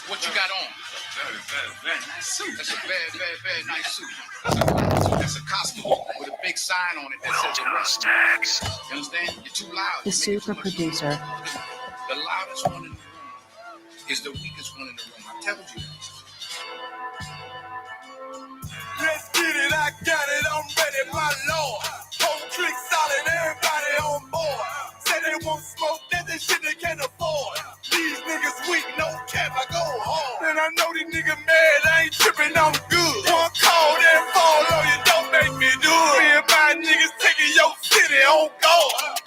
What you got on? Very nice suit. That's a very nice suit. That's a costume with a big sign on it that says arrest. You understand? You're too loud. The super producer. The loudest one in the room is the weakest one in the room. I told you that. Let's get it, I got it, I'm ready, my lord. Whole click solid, everybody on board. Say they won't smoke, that this shit they can't afford. These niggas weak, no cap, I go hard. And I know these niggas mad, I ain't tripping, I'm good. One call, then fall on you, don't make me do it. Me and my niggas taking your city on guard.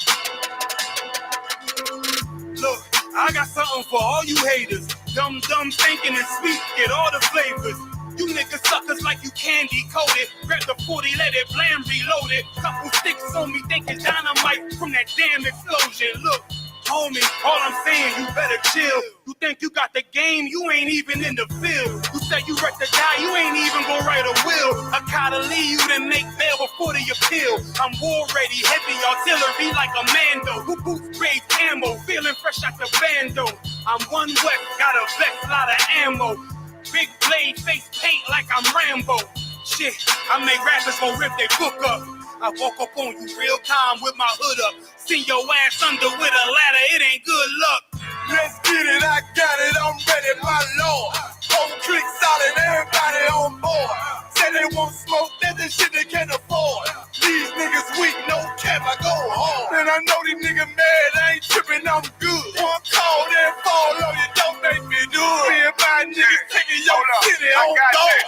Look, I got something for all you haters. Dumb thinking and sweet, get all the flavors. You niggas suckers like you candy coated. Grab the 40, let it blam, reload it. Couple sticks on me, thinking dynamite from that damn explosion. Look, homie, all I'm saying, you better chill. You think you got the game, you ain't even in the field. You say you ready to die, you ain't even gonna write a will. I gotta leave you to make bail before the appeal. I'm war ready, heavy artillery like a Mando. Who boots brave camo, feeling fresh out the bando. I'm one west, got a vest, lot of ammo. Big blade, face paint like I'm Rambo. Shit, I make rappers gon' rip they book up. I walk up on you real time with my hood up. Send your ass under with a ladder, it ain't good luck. Let's get it, I got it, I'm ready, my lord. Whole click solid, everybody on board. Say they won't smoke, that this shit they can't afford. These niggas weak, no cap, I go hard. And I know these niggas mad, I ain't tripping, I'm good. One call, then fall on you, don't make me do it. Me and my niggas taking your city on guard.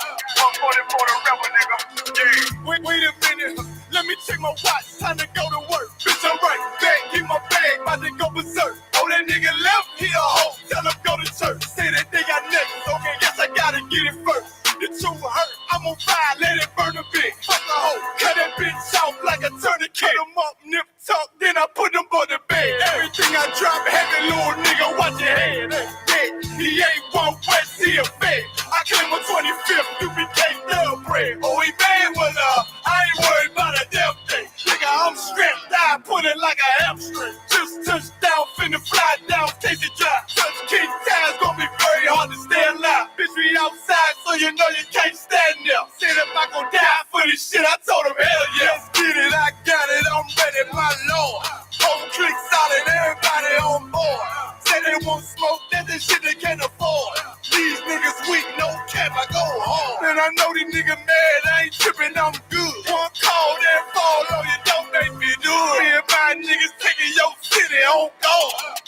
140 for the rebel, nigga. Yeah. Wait a minute, let me check my watch, time to go to work. Bitch, I'm right back, keep my bag, about to go berserk. Oh, that nigga left, he a hoe, tell him go to church. Say that they got next, okay, guess I gotta get it first. The truth hurt, I'm on fire, let it burn a bit. Fuck a hoe, cut that bitch off like a tourniquet. Cut him up, nip tuck, then I put him on the bed. Everything I drop, heavy little nigga, watch your head. Yeah, he ain't one west, he a fed. I claim a 25th, UPK thoroughbred. Oh, he bad, well, I ain't worried about a damn thing. Nigga, I'm strapped, I put it like a hamstring. Just touch down, finna fly down, case it dry. Touch king times, gonna be very hard to stay alive. Bitch, we outside, so you know you can't stand there. Said if I gon' die for this shit, I told him, hell yeah. Let's get it, I got it, I'm ready, my lord. Whole click solid, everybody on board. Say they won't smoke, that this shit they can't afford. These niggas weak, no cap, I go hard. And I know these niggas mad, I ain't tripping, I'm good. One call, then fall on you, don't make me do it. Me and my niggas taking your city on guard.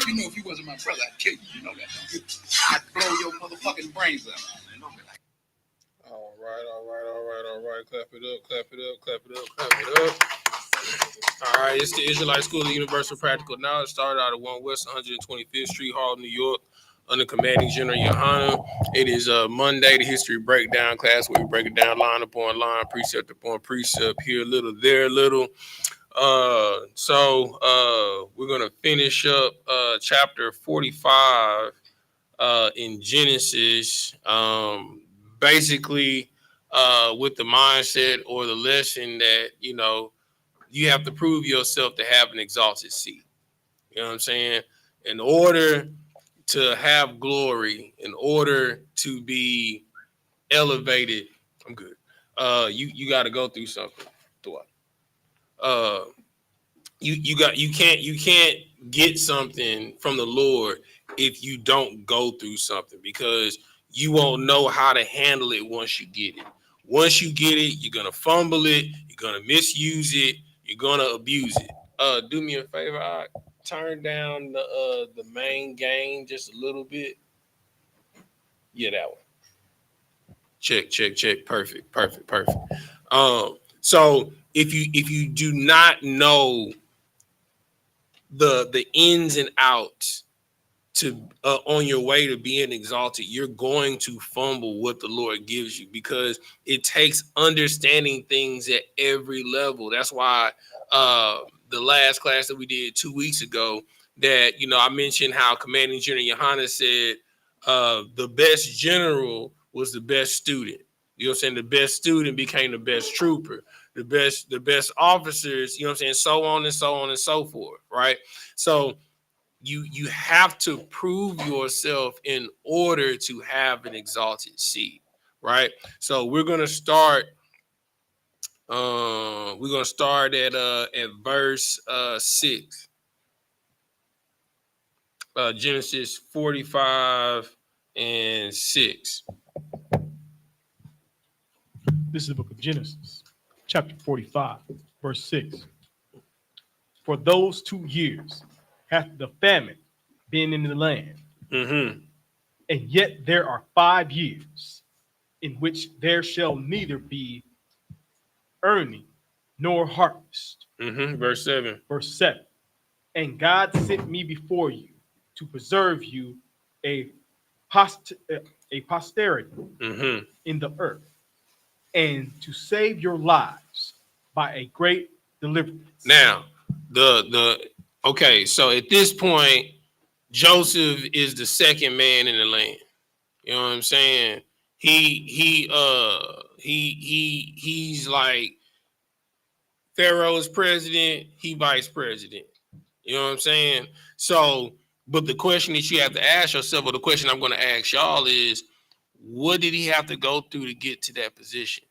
You know, if you wasn't my brother, I'd kill you. You know that, don't you? I'd blow your motherfucking brains out. You know that. All right. Clap it up. All right, it's the Israelite School of Universal Practical Knowledge. Started out at 1 West 125th Street, Hall, New York, under Commanding General YAHANNA. It is Monday, the history breakdown class, where we break it down line upon line, precept upon precept, here a little, there a little. So we're going to finish up chapter 45 in Genesis, basically with the mindset or the lesson that, you know, you have to prove yourself to have an exalted seat. You know what I'm saying? In order to have glory, in order to be elevated, I'm good. You got to go through something. You can't get something from the Lord if you don't go through something, because you won't know how to handle it once you get it. Once you get it, you're gonna fumble it, you're gonna misuse it, you're gonna abuse it. Do me a favor, I turn down the main gain just a little bit. Yeah, that one. Check. Perfect. So if you do not know the ins and outs to on your way to being exalted, you're going to fumble what the Lord gives you, because it takes understanding things at every level. That's why the last class that we did 2 weeks ago, that, you know, I mentioned how Commanding General YAHANNA said the best general was the best student. You know what I'm saying? The best student became the best trooper. The best officers, you know what I'm saying? So on and so forth, right? So you have to prove yourself in order to have an exalted seat, right? So we're gonna start. We're gonna start at verse 6. Genesis 45 and 6. This is the book of Genesis, chapter 45, verse 6. For those 2 years hath the famine been in the land, Mm-hmm. and yet there are 5 years in which there shall neither be earning nor harvest. Mm-hmm. Verse 7. Verse 7. And God sent me before you to preserve you a posterity Mm-hmm. in the earth, and to save your lives by a great deliverance. Now, okay, so at this point, Joseph is the second man in the land. You know what I'm saying? He's like Pharaoh's president, he vice president. You know what I'm saying? So, but the question that you have to ask yourself, or the question I'm going to ask y'all is, what did he have to go through to get to that position?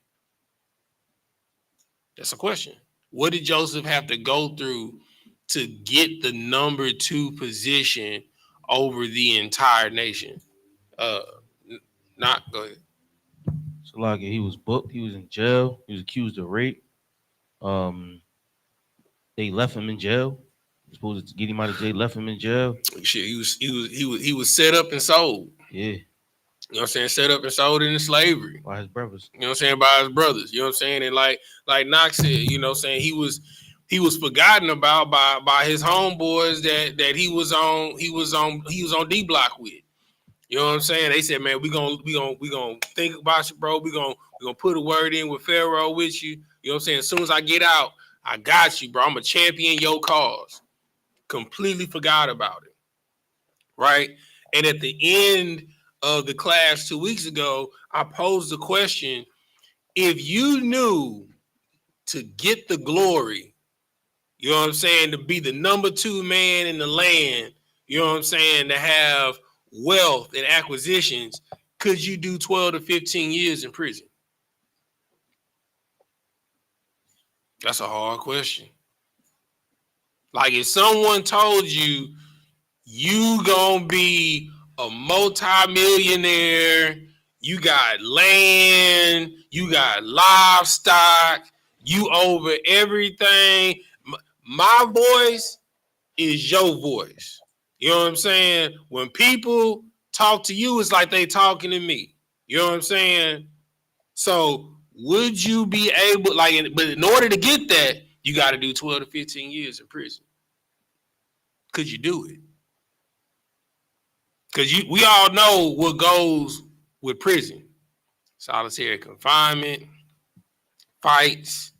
That's a question. What did Joseph have to go through to get the number 2 position over the entire nation? Not go ahead. So like he was booked, he was in jail, he was accused of rape. They left him in jail. Supposed to get him out of jail, left him in jail. Shit, he was set up and sold. Yeah. You know what I'm saying? Set up and sold into slavery. By his brothers. You know what I'm saying? By his brothers. You know what I'm saying? And like Knox said, you know what I'm saying, he was forgotten about by his homeboys that he was on D block with. You know what I'm saying? They said, man, we gonna think about you, bro. We gonna put a word in with Pharaoh with you. You know what I'm saying? As soon as I get out, I got you, bro. I'm a champion your cause. Completely forgot about it. Right? And at the end of the class 2 weeks ago, I posed the question: if you knew to get the glory, you know what I'm saying, to be the number 2 man in the land, you know what I'm saying, to have wealth and acquisitions, could you do 12 to 15 years in prison? That's a hard question. Like, if someone told you gonna be a multi-millionaire, you got land, you got livestock, you over everything, my voice is your voice. You know what I'm saying? When people talk to you, it's like they talking to me. You know what I'm saying? So would you be able, but in order to get that, you got to do 12 to 15 years in prison. Could you do it? Because we all know what goes with prison: solitary confinement, fights.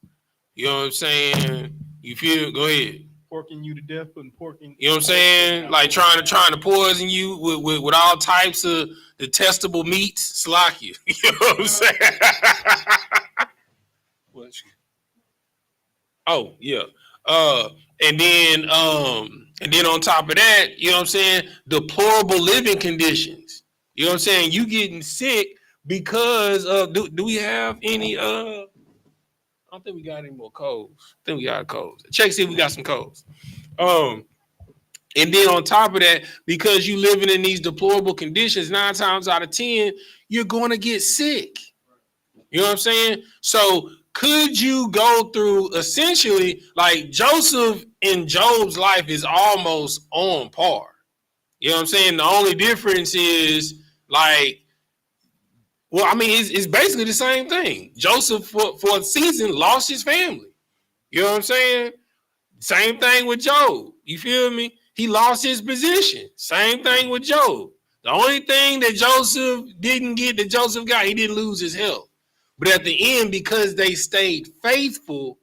You know what I'm saying? You feel? Go ahead. Porking you to death, putting pork in. You know what I'm saying? Like trying to poison you with all types of detestable meats. Slack you. You know what I'm saying? Oh yeah. And then on top of that, you know what I'm saying, deplorable living conditions. You know what I'm saying? You getting sick because of do we have any I don't think we got any more codes. I think we got codes. Check see if we got some codes. And then on top of that, because you living in these deplorable conditions, 9 times out of 10, you're going to get sick. You know what I'm saying? So could you go through essentially like Joseph in Job's life is almost on par? You know what I'm saying? The only difference is like, well, I mean, it's basically the same thing. Joseph for a season lost his family. You know what I'm saying? Same thing with Job. You feel me? He lost his position. Same thing with Job. The only thing that Joseph didn't get that Joseph got, he didn't lose his health. But at the end, because they stayed faithful,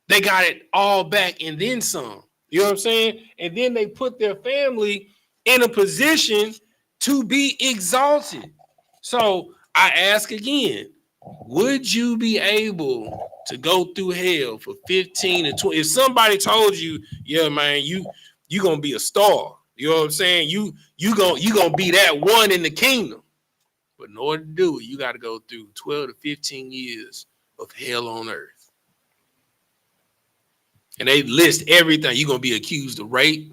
they got it all back and then some. You know what I'm saying? And then they put their family in a position to be exalted. So I ask again, would you be able to go through hell for 15 to 20? If somebody told you, yeah, man, you you're gonna be a star. You know what I'm saying? You gonna be that one in the kingdom. But in order to do it, you got to go through 12 to 15 years of hell on earth. And they list everything. You're gonna be accused of rape.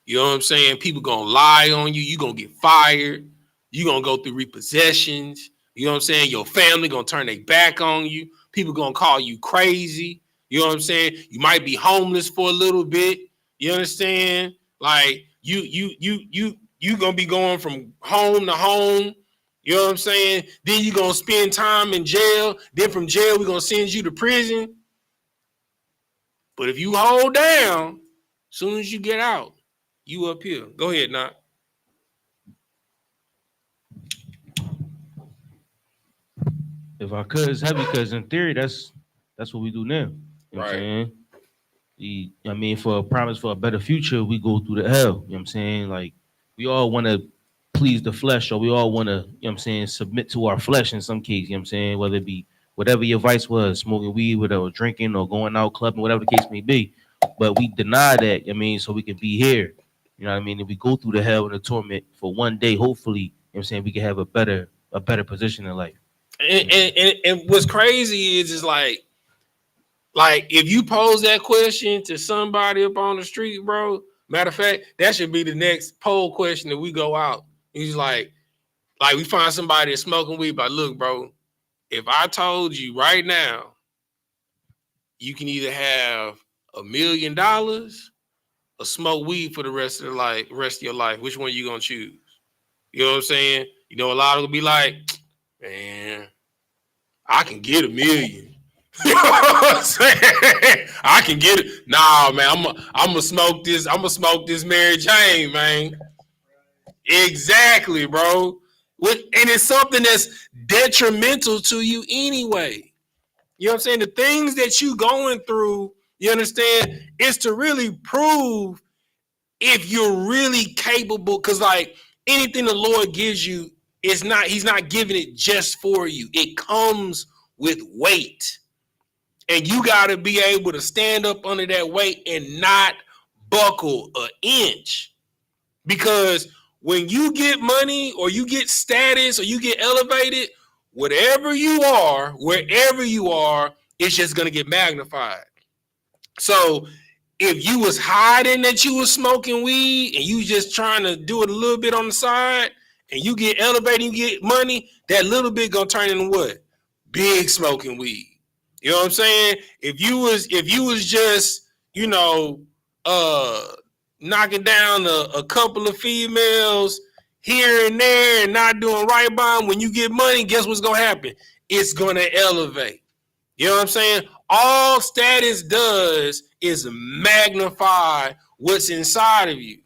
You know what I'm saying? People gonna lie on you. You're gonna get fired. You're gonna go through repossessions. You know what I'm saying? Your family gonna turn their back on you. People gonna call you crazy. You know what I'm saying? You might be homeless for a little bit. You understand? Like you gonna be going from home to home. You know what I'm saying? Then you gonna spend time in jail. Then from jail, we're gonna send you to prison. But if you hold down, as soon as you get out, you up here. Go ahead, Knock. If I could, it's heavy because in theory, that's what we do now. You know what I'm Right. saying? I mean, for a promise for a better future, we go through the hell. You know what I'm saying? Like, we all want to please the flesh, or we all want to, you know what I'm saying, submit to our flesh in some case, you know what I'm saying? Whether it be whatever your vice was, smoking weed, whatever, drinking, or going out clubbing, whatever the case may be. But we deny that, I mean, so we can be here. You know what I mean? If we go through the hell and the torment for one day, hopefully, you know what I'm saying, we can have a better position in life. And what's crazy is like if you pose that question to somebody up on the street, bro. Matter of fact, that should be the next poll question that we go out. He's like we find somebody that's smoking weed. But look, bro, if I told you right now, you can either have $1 million or smoke weed for the rest of your life. Which one you gonna choose? You know what I'm saying? You know, a lot of them be like, man, I can get $1 million. You know what I'm saying? I can get it. Nah, man, I'm gonna smoke this. I'm gonna smoke this Mary Jane, man. Exactly, bro. And it's something that's detrimental to you anyway. You know what I'm saying? The things that you going through, you understand, is to really prove if you're really capable. Because like anything the Lord gives you is not, he's not giving it just for you. It comes with weight. And you got to be able to stand up under that weight and not buckle an inch. Because when you get money or you get status or you get elevated, whatever you are, wherever you are, it's just going to get magnified. So if you was hiding that you was smoking weed and you just trying to do it a little bit on the side and you get elevated, you get money, that little bit going to turn into what? Big smoking weed. You know what I'm saying? If you was just, you know, knocking down a couple of females here and there and not doing right by them, when you get money, guess what's gonna happen? It's gonna elevate. You know what I'm saying? All status does is magnify what's inside of you.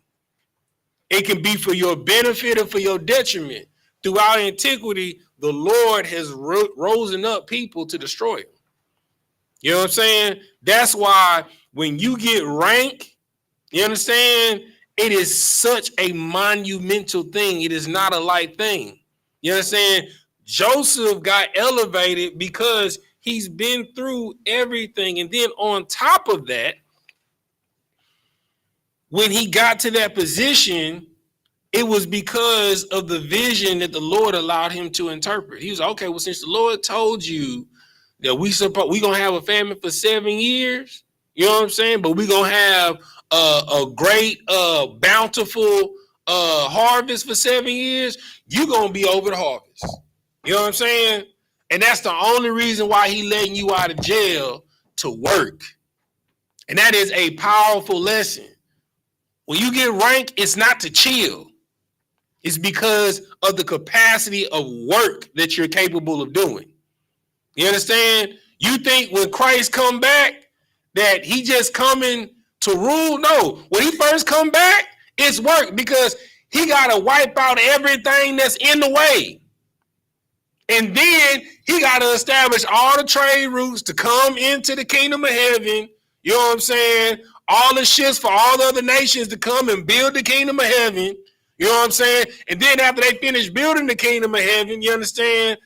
It can be for your benefit or for your detriment. Throughout antiquity, the Lord has risen up people to destroy them. You know what I'm saying? That's why when you get rank, you understand, it is such a monumental thing. It is not a light thing. You understand? Joseph got elevated because he's been through everything. And then on top of that, when he got to that position, it was because of the vision that the Lord allowed him to interpret. He was like, okay, well, since the Lord told you that we gonna have a famine for 7 years, you know what I'm saying? But we gonna have a great bountiful harvest for 7 years. You gonna be over the harvest. You know what I'm saying? And that's the only reason why he letting you out of jail to work. And that is a powerful lesson. When you get rank, it's not to chill. It's because of the capacity of work that you're capable of doing. You understand? You think when Christ come back that he just coming to rule? No. When he first come back, it's work because he got to wipe out everything that's in the way. And then he got to establish all the trade routes to come into the kingdom of heaven. You know what I'm saying? All the ships for all the other nations to come and build the kingdom of heaven. You know what I'm saying? And then after they finish building the kingdom of heaven, you understand?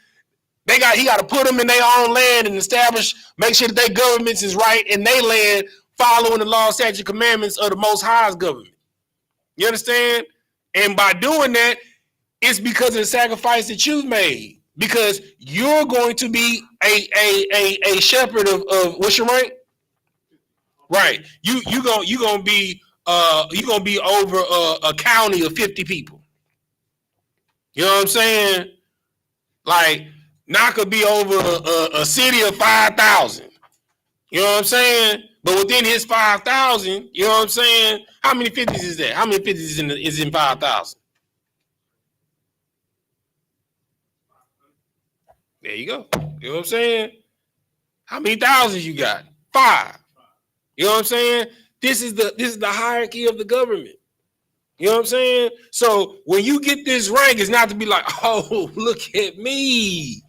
He got to put them in their own land and establish, make sure that their governments is right in their land following the law, statute, commandments of the Most High's government. You understand? And by doing that, it's because of the sacrifice that you've made. Because you're going to be a shepherd of what's your rank? Right. You're gonna be over a county of 50 people. You know what I'm saying? Like, not could be over a city of 5,000. You know what I'm saying? But within his 5,000, you know what I'm saying? How many 50s is that? How many 50s is in 5,000? There you go. You know what I'm saying? How many thousands you got? 5. You know what I'm saying? This is the hierarchy of the government. You know what I'm saying? So when you get this rank, it's not to be like, oh, look at me.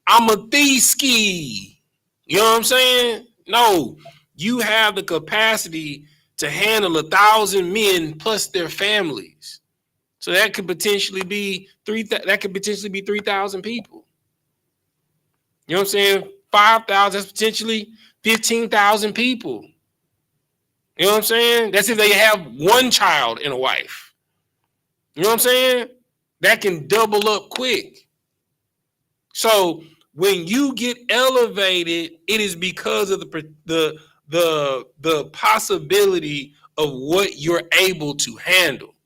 I'm a Theski. You know what I'm saying? No, you have the capacity to handle 1,000 men plus their families. So that could potentially be 3,000 people. You know what I'm saying? 5,000, that's potentially 15,000 people. You know what I'm saying? That's if they have one child and a wife. You know what I'm saying? That can double up quick. So when you get elevated, it is because of the possibility of what you're able to handle.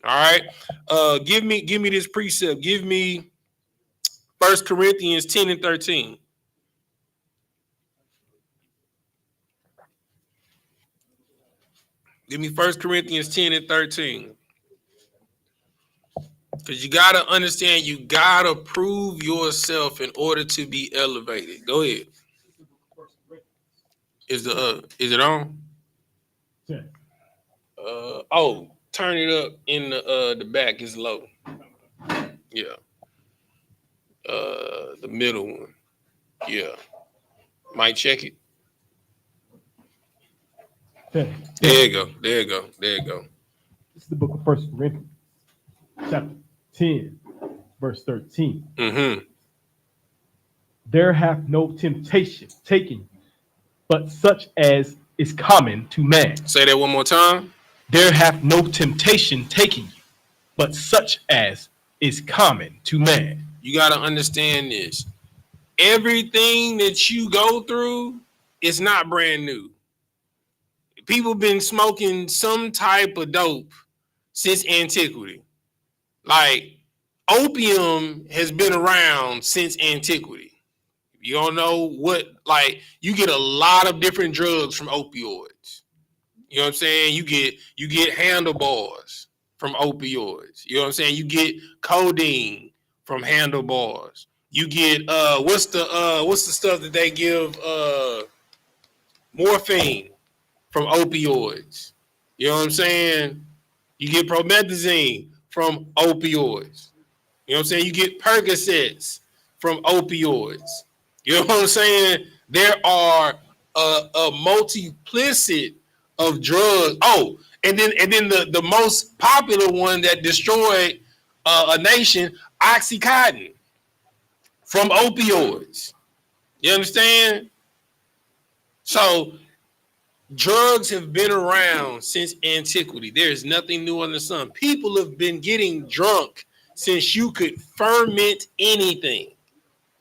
All right. Give me this precept. Give me 1 Corinthians 10 and 13. Give me 1 Corinthians 10 and 13. Because you got to understand, you got to prove yourself in order to be elevated. Go ahead. Is it on? Yeah. Turn it up in the back is low. Yeah. The middle one. Yeah. Might check it. Okay. There you go. This is the book of 1 Corinthians, chapter 10, verse 13. Mm-hmm. There hath no temptation taken you, but such as is common to man. Say that one more time. There hath no temptation taken you, but such as is common to man. You got to understand this. Everything that you go through is not brand new. People been smoking some type of dope since antiquity. Like, opium has been around since antiquity. You don't know what, like, you get a lot of different drugs from opioids. You know what I'm saying? You get handlebars from opioids. You know what I'm saying? You get codeine from handlebars. You get what's the stuff that they give morphine from opioids. You know what I'm saying? You get promethazine from opioids. You know what I'm saying? You get Percocets from opioids. You know what I'm saying? There are a multiplicity of drugs. Oh, and then the most popular one that destroyed a nation, Oxycontin from opioids. You understand? So drugs have been around since antiquity. There is nothing new under the sun. People have been getting drunk since you could ferment anything.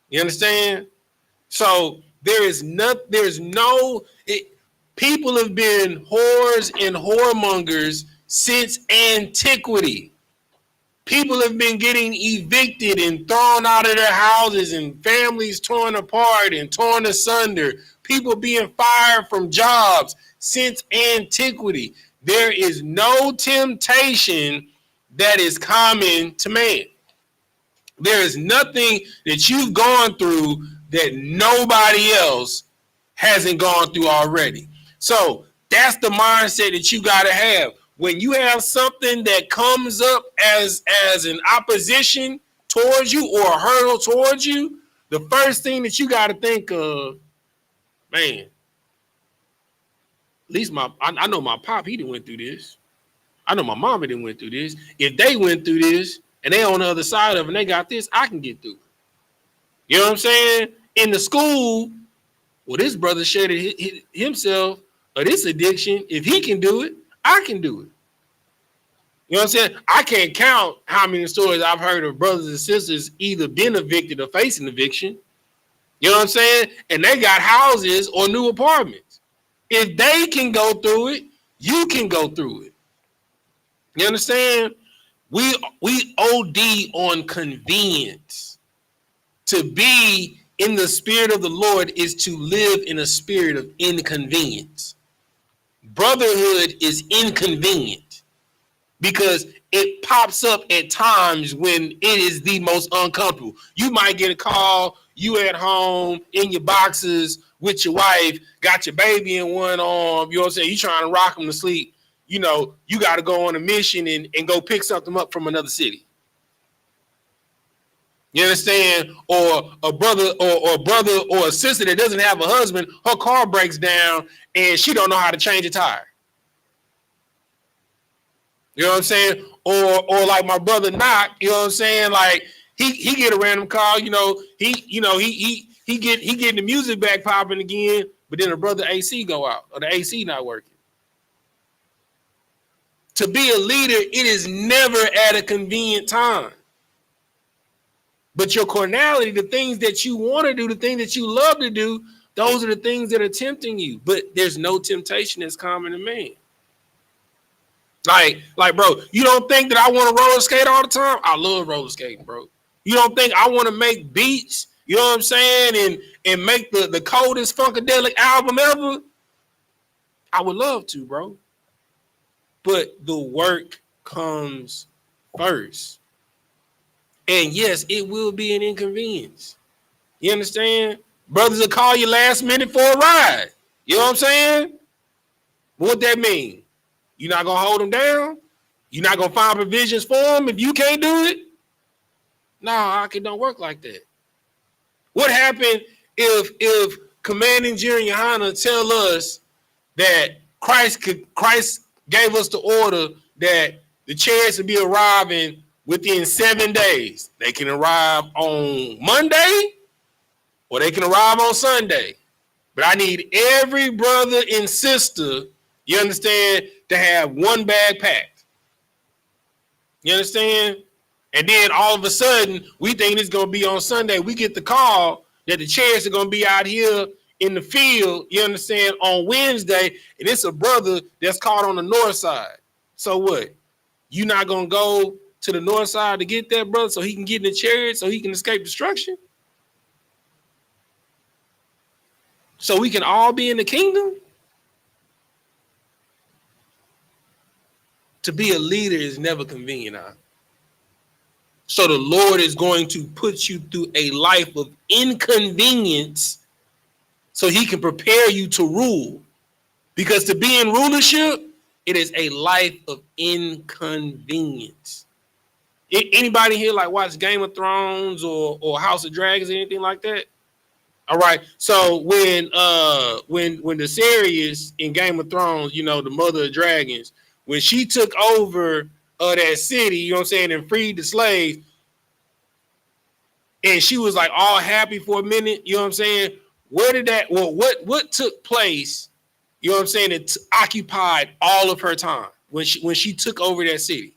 You understand? So people have been whores and whoremongers since antiquity. People have been getting evicted and thrown out of their houses and families torn apart and torn asunder. People being fired from jobs since antiquity. There is no temptation that is common to man. There is nothing that you've gone through that nobody else hasn't gone through already. So that's the mindset that you got to have. When you have something that comes up as an opposition towards you or a hurdle towards you, the first thing that you got to think of, man, at least I know my pop, he didn't went through this. I know my mama didn't went through this. If they went through this and they on the other side of it and they got this, I can get through it. You know what I'm saying? In the school, well, this brother shared himself of this addiction. If he can do it, I can do it. You know what I'm saying? I can't count how many stories I've heard of brothers and sisters either been evicted or facing eviction. You know what I'm saying? And they got houses or new apartments. If they can go through it, you can go through it. You understand? We OD on convenience. To be in the spirit of the Lord is to live in a spirit of inconvenience. Brotherhood is inconvenient because it pops up at times when it is the most uncomfortable. You might get a call, you at home in your boxes with your wife, got your baby in one arm, you know what I'm saying? You trying to rock them to sleep. You know, you got to go on a mission and go pick something up from another city. You understand? Or a brother or a sister that doesn't have a husband, her car breaks down and she don't know how to change a tire. You know what I'm saying? Or like my brother Knock, you know what I'm saying? Like he get a random call, he getting the music back popping again, but then the brother AC go out or the AC not working. To be a leader, it is never at a convenient time. But your carnality, the things that you want to do, the things that you love to do, those are the things that are tempting you. But there's no temptation that's common to man. Like, bro, you don't think that I want to roller skate all the time? I love roller skating, bro. You don't think I want to make beats, you know what I'm saying, and make the coldest funkadelic album ever? I would love to, bro. But the work comes first. And yes, it will be an inconvenience. You understand? Brothers will call you last minute for a ride. You know what I'm saying? What that mean? You're not going to hold them down? You're not going to find provisions for them if you can't do it? No, it don't work like that. What happened if Commanding General YAHANNA tell us that Christ gave us the order that the chariots would be arriving within 7 days? They can arrive on Monday or they can arrive on Sunday. But I need every brother and sister, you understand, to have one bag packed. You understand? And then all of a sudden, we think it's going to be on Sunday. We get the call that the chariots are going to be out here in the field, you understand, on Wednesday, and it's a brother that's caught on the north side. So what? You not going to go to the north side to get that brother so he can get in the chariot so he can escape destruction? So we can all be in the kingdom? To be a leader is never convenient, huh? So the Lord is going to put you through a life of inconvenience so he can prepare you to rule. Because to be in rulership, it is a life of inconvenience. Anybody here like watch Game of Thrones or House of Dragons or anything like that? All right. So when the Series in Game of Thrones, you know, the mother of dragons, when she took over that city, you know what I'm saying, and freed the slaves, and she was like all happy for a minute, you know what I'm saying? What took place, you know what I'm saying, it occupied all of her time when she took over that city.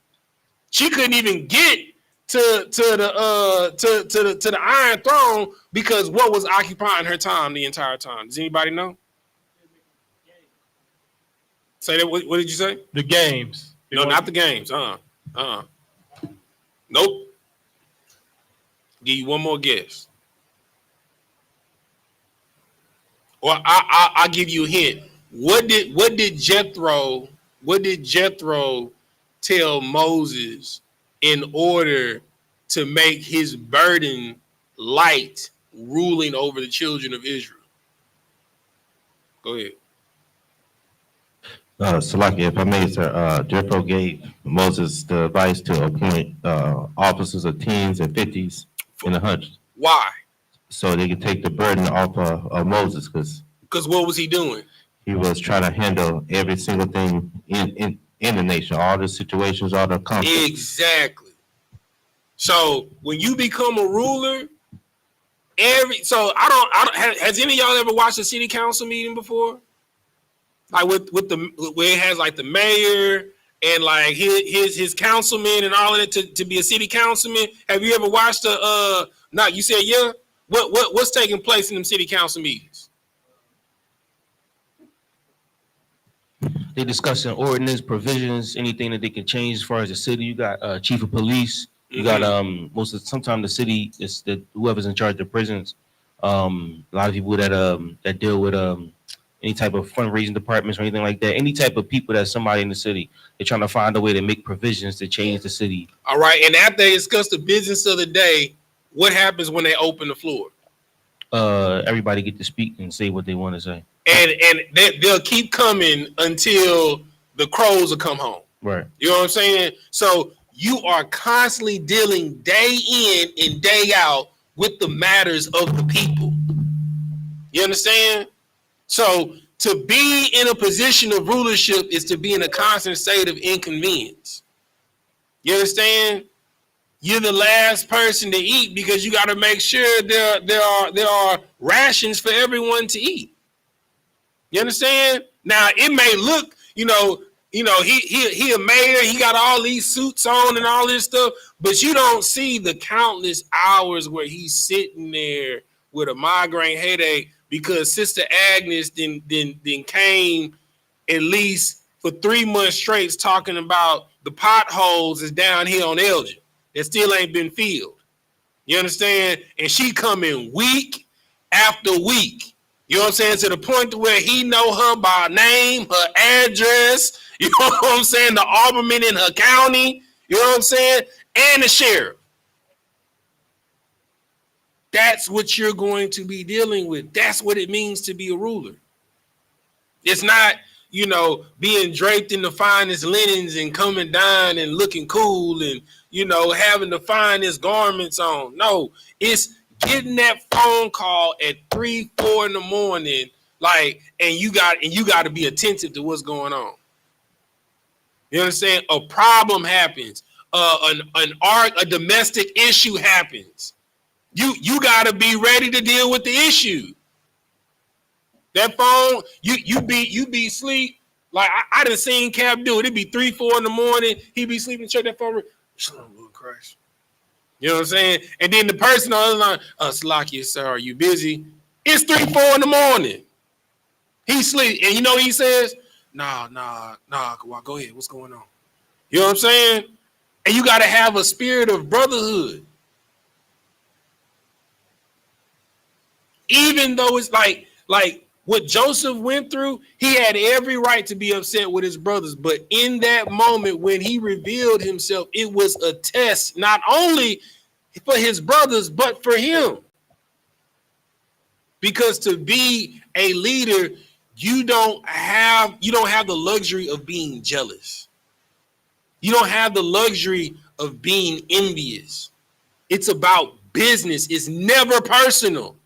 She couldn't even get to the Iron Throne because what was occupying her time the entire time? Does anybody know? Say that. What did you say? The games. No, not the games. Nope. Give you one more guess. Or I'll give you a hint. What did Jethro tell Moses in order to make his burden light ruling over the children of Israel? Go ahead. Salaki, if I may, sir, Jethro gave Moses the advice to appoint officers of tens and fifties and the hundreds. Why? So they could take the burden off of Moses, because what was he doing? he was trying to handle every single thing in the nation, all the situations, all the conflicts. Exactly. So when you become a ruler, So I don't has any of y'all ever watched a city council meeting before? Like with the where it has like the mayor and like his councilman and all of that to be a city councilman. Have you ever watched no, you said yeah? What's taking place in them city council meetings? They discussing ordinance provisions, anything that they can change as far as the city. You got chief of police. You got sometimes the city is that whoever's in charge of the prisons. A lot of people that deal with any type of fundraising departments or anything like that. Any type of people that's somebody in the city. They're trying to find a way to make provisions to change the city. All right, and after they discuss the business of the day, what happens when they open the floor? Everybody get to speak and say what they want to say. And they'll keep coming until the crows will come home. Right. You know what I'm saying? So you are constantly dealing day in and day out with the matters of the people. You understand? So to be in a position of rulership is to be in a constant state of inconvenience. You understand? You're the last person to eat because you got to make sure there are rations for everyone to eat. You understand? Now it may look, he a mayor, he got all these suits on and all this stuff, but you don't see the countless hours where he's sitting there with a migraine headache because Sister Agnes then came at least for 3 months straight talking about the potholes is down here on Elgin that still ain't been filled. You understand? And she coming week after week. You know what I'm saying? To the point to where he know her by name, her address, you know what I'm saying? The alderman in her county, you know what I'm saying? And the sheriff. That's what you're going to be dealing with. That's what it means to be a ruler. It's not, being draped in the finest linens and coming down and looking cool and, having the finest garments on. No, it's getting that phone call at 3, 4 in the morning, and you got to be attentive to what's going on. You understand? A problem happens, a domestic issue happens. You got to be ready to deal with the issue. That phone, you be sleep. Like I done seen Cap do it. It'd be 3, 4 in the morning. He'd be sleeping, check that phone. Shalom, Lord Christ. You know what I'm saying? And then the person on the other line, Salakia, sir, are you busy? It's 3, 4 in the morning. He sleep. And you know what he says? Nah, go ahead. What's going on? You know what I'm saying? And you got to have a spirit of brotherhood. Even though it's like what Joseph went through, he had every right to be upset with his brothers. But in that moment when he revealed himself, it was a test, not only for his brothers, but for him. Because to be a leader, you don't have the luxury of being jealous. You don't have the luxury of being envious. It's about business. It's never personal.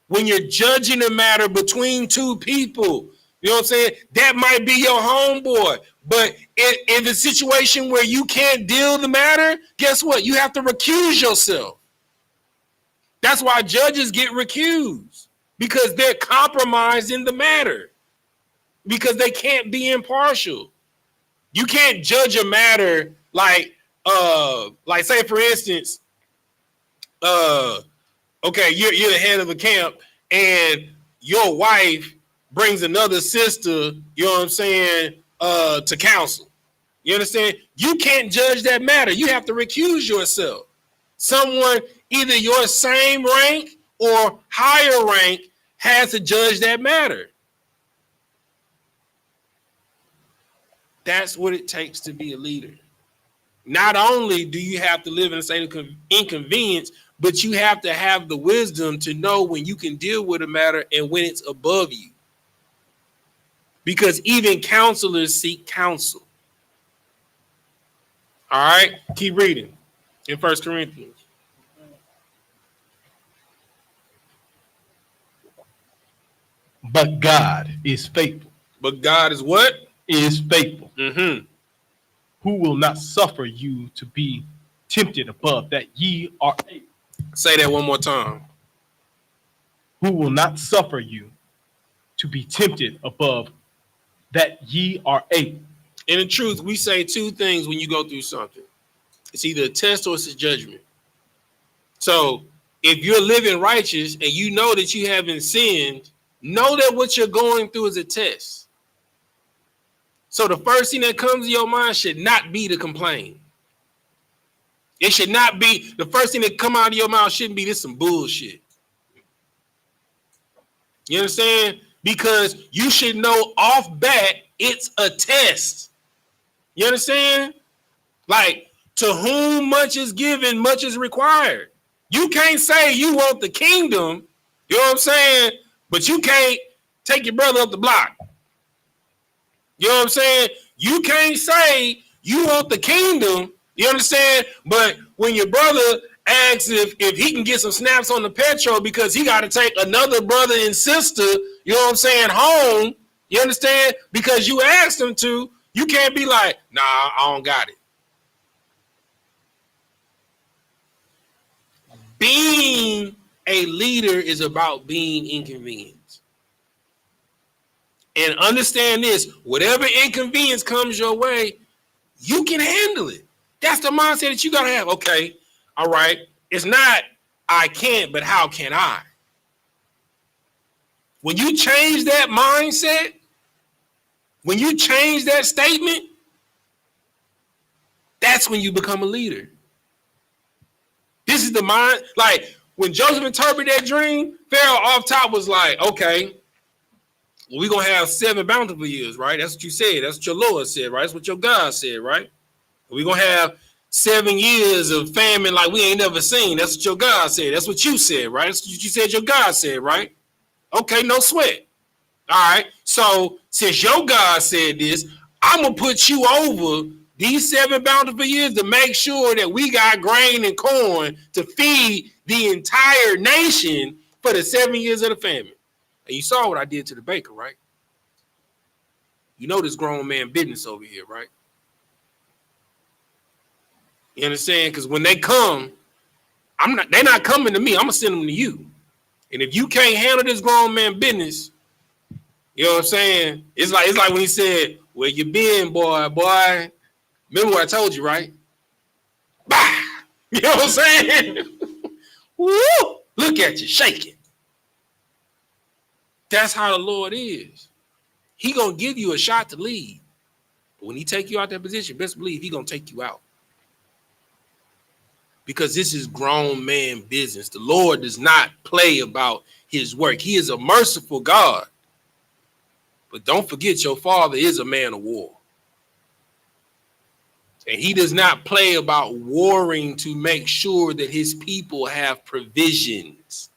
When you're judging a matter between two people, you know what I'm saying? That might be your homeboy. But in the situation where you can't deal the matter, guess what? You have to recuse yourself. That's why judges get recused, because they're compromised in the matter, because they can't be impartial. You can't judge a matter like say for instance, okay, you're the head of the camp and your wife brings another sister, you know what I'm saying, to counsel. You understand? You can't judge that matter. You have to recuse yourself. Someone either your same rank or higher rank has to judge that matter. That's what it takes to be a leader. Not only do you have to live in a state of inconvenience, but you have to have the wisdom to know when you can deal with a matter and when it's above you. Because even counselors seek counsel. All right, keep reading in 1 Corinthians. But God is faithful. But God is what? Is faithful. Mm-hmm. Who will not suffer you to be tempted above that ye are able. Say that one more time. who will not suffer you to be tempted above that ye are able. And in truth, we say two things when you go through something. It's either a test or it's a judgment. So if you're living righteous and you know that you haven't sinned, know that what you're going through is a test. So the first thing that comes to your mind should not be to complain. It should not be, the first thing that come out of your mouth shouldn't be this some bullshit. You understand? Because you should know off bat it's a test. You understand? Like, to whom much is given, much is required. You can't say you want the kingdom, you know what I'm saying? But you can't take your brother up the block. You know what I'm saying? You can't say you want the kingdom, you understand? But when your brother asks if he can get some snaps on the petrol because he got to take another brother and sister, you know what I'm saying, home, you understand? Because you asked him to, you can't be like, nah, I don't got it. Being a leader is about being inconvenienced. And understand this, whatever inconvenience comes your way, you can handle it. That's the mindset that you got to have. Okay, all right. It's not I can't, but how can I? When you change that mindset, when you change that statement, that's when you become a leader. This is the mind. Like when Joseph interpreted that dream, Pharaoh off top was like, okay, well, we're going to have 7 bountiful years, right? That's what you said. That's what your Lord said, right? That's what your God said, right? We're going to have 7 years of famine like we ain't never seen. That's what your God said. That's what you said, right? That's what you said your God said, right? Okay, no sweat. All right. So since your God said this, I'm going to put you over these 7 bountiful years to make sure that we got grain and corn to feed the entire nation for the 7 years of the famine. And you saw what I did to the baker, right? You know this grown man business over here, right? You understand? Because when they come, they're not coming to me. I'm gonna send them to you. And if you can't handle this grown man business, you know what I'm saying? It's like when he said, "Where you been, boy? Boy, remember what I told you, right?" Bah! You know what I'm saying? Woo! Look at you shaking. That's how the Lord is. He gonna give you a shot to lead. But when he take you out that position, best believe he gonna take you out. Because this is grown man business. The Lord does not play about his work. He is a merciful God. But don't forget your father is a man of war. And he does not play about warring to make sure that his people have provisions.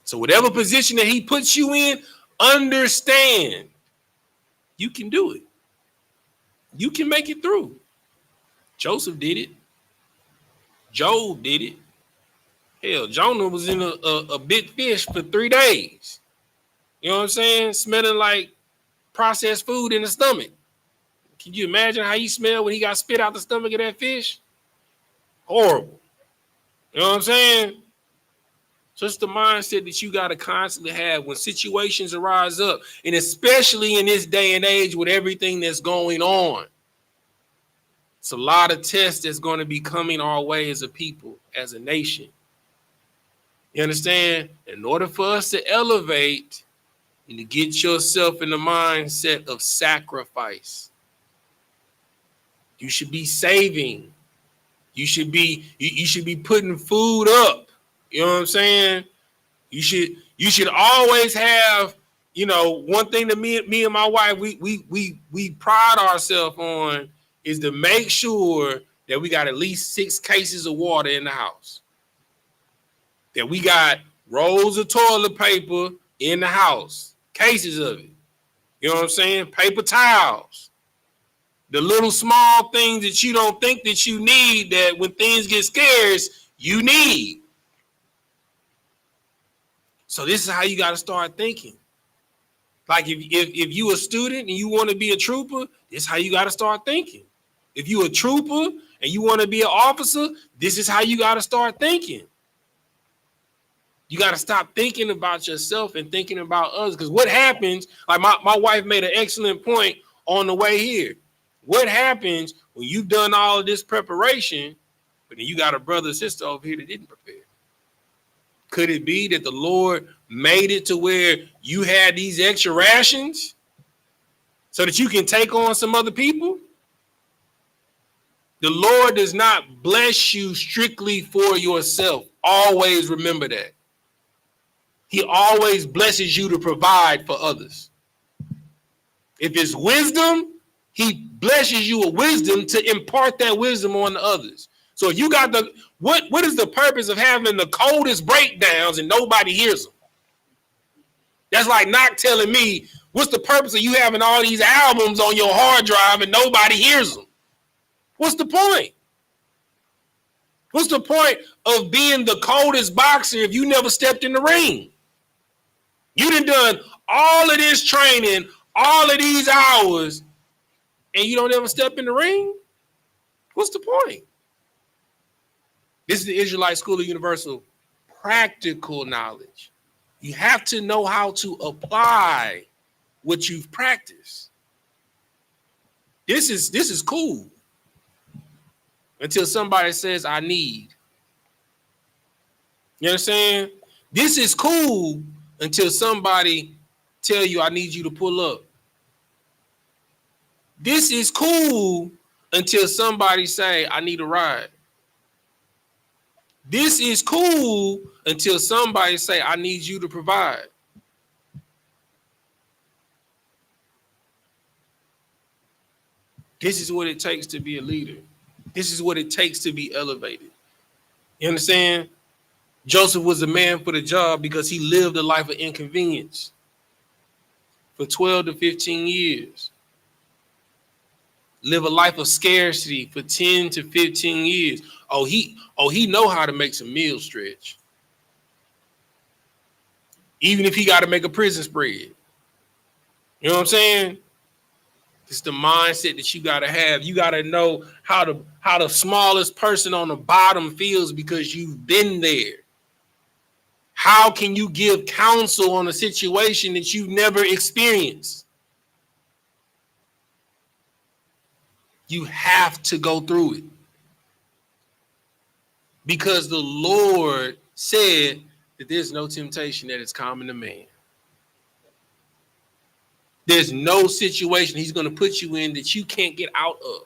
So whatever position that he puts you in, understand you can do it. You can make it through. Joseph did it. Job did it. Hell, Jonah was in a big fish for 3 days. You know what I'm saying? Smelling like processed food in the stomach. Can you imagine how he smelled when he got spit out the stomach of that fish? Horrible. You know what I'm saying? So it's the mindset that you got to constantly have when situations arise up. And especially in this day and age with everything that's going on. It's a lot of tests that's going to be coming our way as a people, as a nation. You understand? In order for us to elevate, you need to get yourself in the mindset of sacrifice. You should be saving. You should be putting food up. You know what I'm saying? You should always have, you know, one thing that me and my wife, we pride ourselves on is to make sure that we got at least 6 cases of water in the house. That we got rolls of toilet paper in the house, cases of it. You know what I'm saying? Paper towels. The little small things that you don't think that you need, that when things get scarce, you need. So this is how you got to start thinking. Like if you a student and you want to be a trooper, this is how you got to start thinking. If you a trooper and you want to be an officer, this is how you got to start thinking. You got to stop thinking about yourself and thinking about others. Because what happens, like my wife made an excellent point on the way here. What happens when you've done all of this preparation, but then you got a brother or sister over here that didn't prepare? Could it be that the Lord made it to where you had these extra rations so that you can take on some other people? The Lord does not bless you strictly for yourself. Always remember that. He always blesses you to provide for others. If it's wisdom, he blesses you with wisdom to impart that wisdom on the others. So if you got the, what is the purpose of having the coldest breakdowns and nobody hears them? That's like not telling me what's the purpose of you having all these albums on your hard drive and nobody hears them. What's the point? What's the point of being the coldest boxer if you never stepped in the ring? You done all of this training, all of these hours, and you don't ever step in the ring? What's the point? This is the Israelite School of Universal practical knowledge. You have to know how to apply what you've practiced. This is cool until somebody says, I need. You understand? This is cool until somebody tell you, I need you to pull up. This is cool until somebody say, I need a ride. This is cool until somebody say, I need you to provide. This is what it takes to be a leader. This is what it takes to be elevated. You understand? Joseph was a man for the job because he lived a life of inconvenience for 12 to 15 years. Live a life of scarcity for 10 to 15 years. Oh, he know how to make some meal stretch. Even if he got to make a prison spread. You know what I'm saying? It's the mindset that you got to have. You got to know how the smallest person on the bottom feels because you've been there. How can you give counsel on a situation that you've never experienced? You have to go through it. Because the Lord said that there's no temptation that is common to man. There's no situation he's going to put you in that you can't get out of.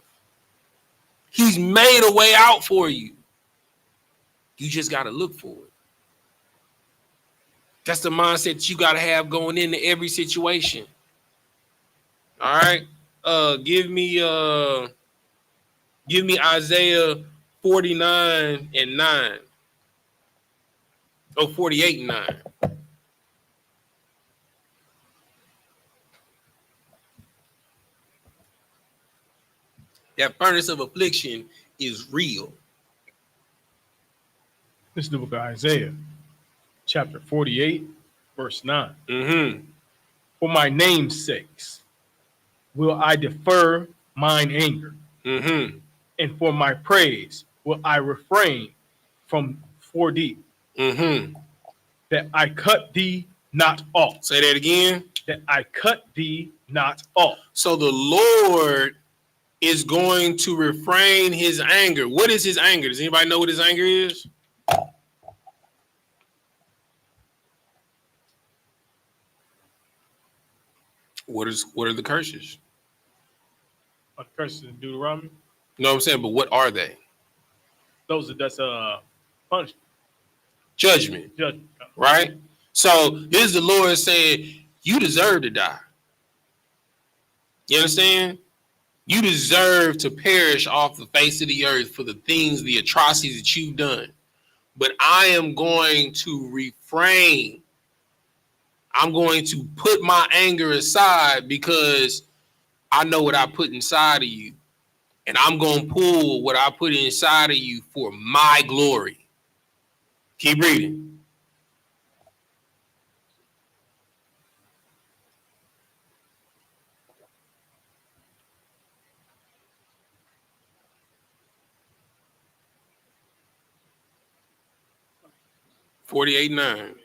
He's made a way out for you. You just got to look for it. That's the mindset that you got to have going into every situation. All right. Give me Isaiah 49 and 9. Oh, 48 and 9. That furnace of affliction is real. This is the book of Isaiah, chapter 48, verse 9. Mm-hmm. For my name's sakes will I defer mine anger, Mm-hmm. and for my praise will I refrain from for thee, Mm-hmm. that I cut thee not off. Say that again. That I cut thee not off. So the Lord is going to refrain his anger. What is his anger? Does anybody know what his anger is? What are the curses? On curses in Deuteronomy. You know what I'm saying? But what are they? That's punishment. Judgment. Judgment. Right? So this is the Lord saying, you deserve to die. You understand? You deserve to perish off the face of the earth for the things, the atrocities that you've done. But I am going to refrain. I'm going to put my anger aside because I know what I put inside of you. And I'm going to pull what I put inside of you for my glory. Keep reading. 48:9.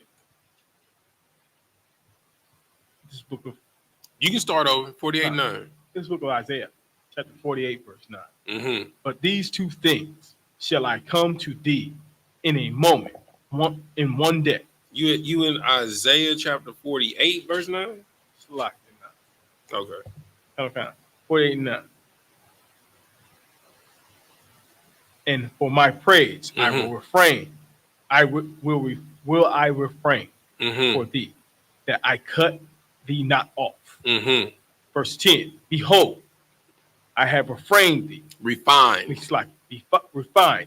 This book of You can start over. 48:9. this book of Isaiah, chapter 48, verse 9. Mm-hmm. But these two things shall I come to thee in a moment, in one day. You in Isaiah chapter 48, verse 9? Select it now. Okay. Okay. 48 and 9. And for my praise I will refrain. Will I refrain for thee, that I cut thee not off. Verse 10. Behold, I have refrained thee. Refined. It's like refined,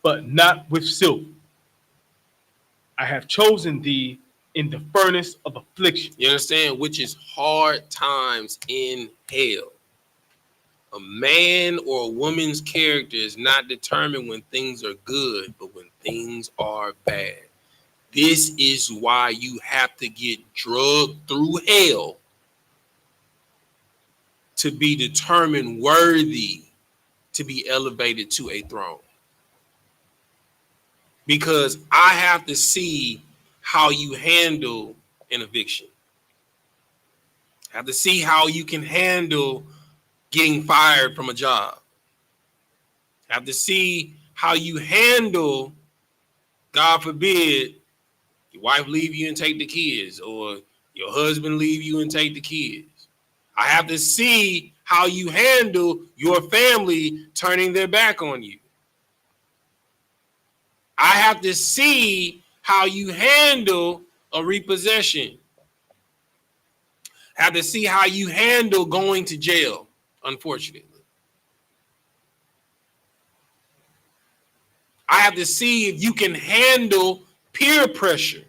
but not with silver. I have chosen thee in the furnace of affliction. You understand? Which is hard times in hell. A man or a woman's character is not determined when things are good, but when things are bad. This is why you have to get drugged through hell to be determined worthy to be elevated to a throne. Because I have to see how you handle an eviction. I have to see how you can handle getting fired from a job. I have to see how you handle, God forbid, your wife leave you and take the kids, or your husband leave you and take the kids. I have to see how you handle your family turning their back on you. I have to see how you handle a repossession. I have to see how you handle going to jail, unfortunately. I have to see if you can handle peer pressure.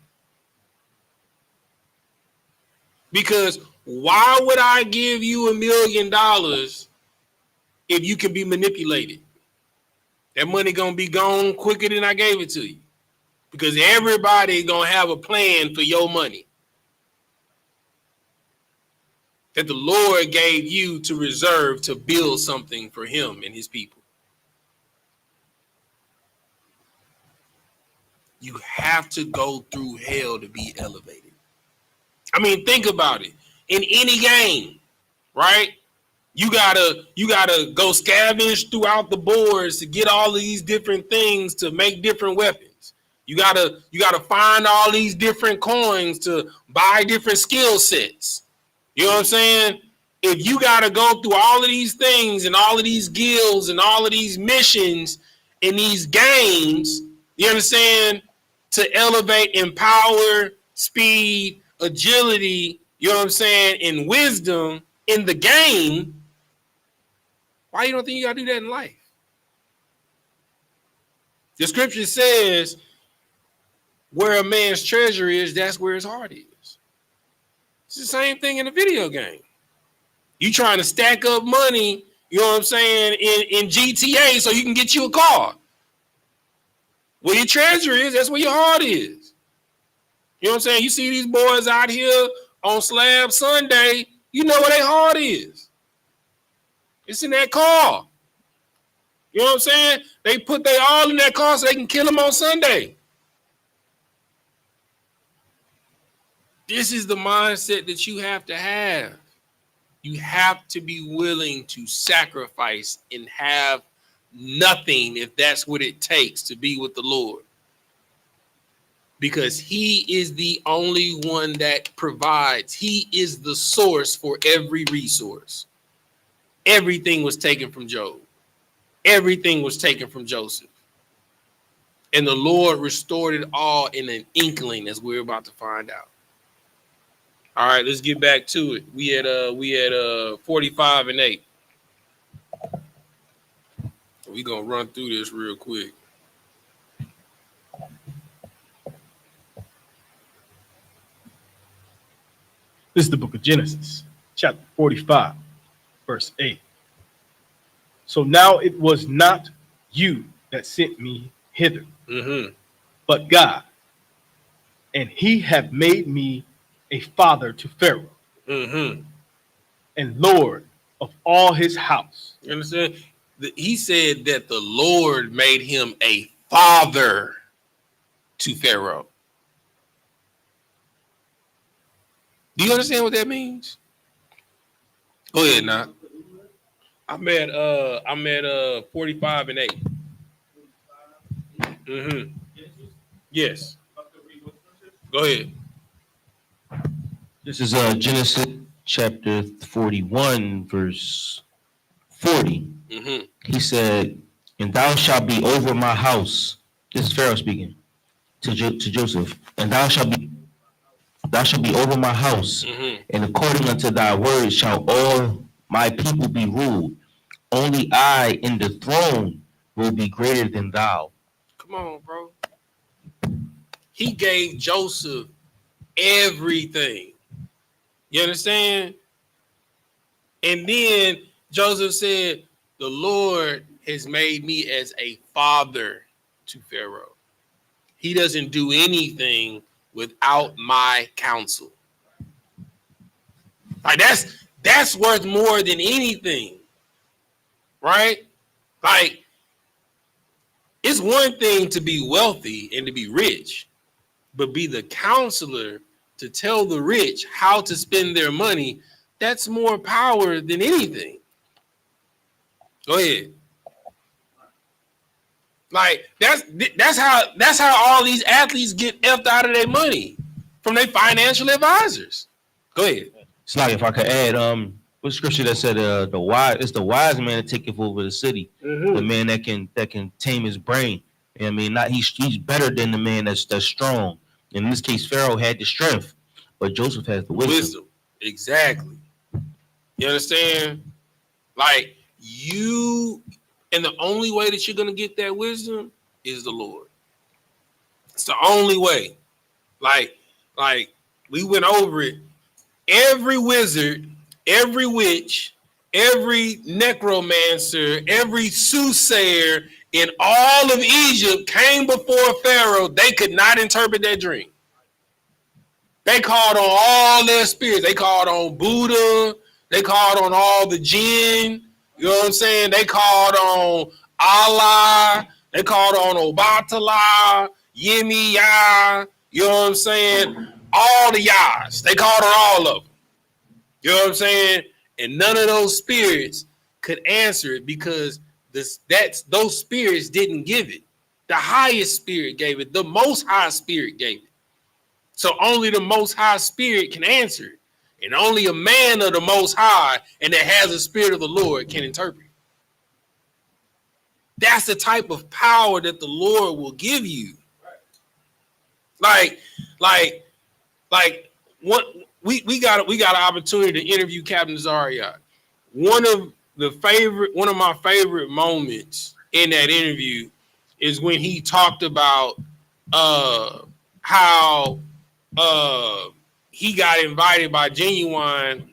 Because why would I give you $1 million if you can be manipulated? That money gonna be gone quicker than I gave it to you. Because everybody gonna have a plan for your money that the Lord gave you to reserve to build something for him and his people. You have to go through hell to be elevated. I mean, think about it. In any game, right? You gotta go scavenge throughout the boards to get all of these different things to make different weapons. You gotta find all these different coins to buy different skill sets. You know what I'm saying? If you gotta go through all of these things and all of these guilds and all of these missions in these games, you understand? To elevate in power, speed, agility, you know what I'm saying, and wisdom in the game. Why you don't think you gotta do that in life? The scripture says, where a man's treasure is, that's where his heart is. It's the same thing in a video game. You trying to stack up money, you know what I'm saying, in GTA so you can get you a car. Where your treasure is, that's where your heart is. You know what I'm saying? You see these boys out here on Slab Sunday, you know where their heart is. It's in that car. You know what I'm saying? They put their all in that car so they can kill them on Sunday. This is the mindset that you have to have. You have to be willing to sacrifice and have nothing if that's what it takes to be with the Lord. Because he is the only one that provides. He is the source for every resource. Everything was taken from Job. Everything was taken from Joseph. And the Lord restored it all in an inkling, as we're about to find out. All right, let's get back to it. We had 45 and 8. We're gonna run through this real quick. This is the book of Genesis, chapter 45, verse 8. So now it was not you that sent me hither, but God, and he hath made me a father to Pharaoh, and Lord of all his house. You understand? He said that the Lord made him a father to Pharaoh. Do you understand what that means? Go ahead, now. I'm at 45 and 8. Mm-hmm. Yes. Go ahead. This is Genesis chapter 41, verse 40. Mm-hmm. He said, "And thou shalt be over my house." This is Pharaoh speaking to Joseph. "And thou shalt be over my house, Mm-hmm. and according unto thy word shall all my people be ruled. Only I in the throne will be greater than thou." Come on, bro. He gave Joseph everything. You understand? And then Joseph said, "The Lord has made me as a father to Pharaoh. He doesn't do anything without my counsel." Like that's worth more than anything, right? Like, it's one thing to be wealthy and to be rich, but be the counselor to tell the rich how to spend their money. That's more power than anything. Go ahead. Like, that's how all these athletes get effed out of their money, from their financial advisors. Go ahead. It's like, if I could add, what scripture that said it's the wise man that taketh over the city, the man that can tame his brain. You know what I mean, not he's better than the man that's strong. In this case, Pharaoh had the strength, but Joseph has the wisdom. Exactly. You understand? Like, and the only way that you're gonna get that wisdom is the Lord. It's the only way. Like we went over it. Every wizard, every witch, every necromancer, every soothsayer in all of Egypt came before Pharaoh. They could not interpret that dream. They called on all their spirits. They called on Buddha. They called on all the jinn. You know what I'm saying? They called on Allah. They called on Obatala, Yemi Yah. You know what I'm saying? All the Yahs. They called on all of them. You know what I'm saying? And none of those spirits could answer it, because those spirits didn't give it. The highest spirit gave it. The most high spirit gave it. So only the most high spirit can answer it. And only a man of the most high and that has the spirit of the Lord can interpret. That's the type of power that the Lord will give you. Like what we got an opportunity to interview Captain Zariah. One of my favorite moments in that interview is when he talked about how he got invited by Genuine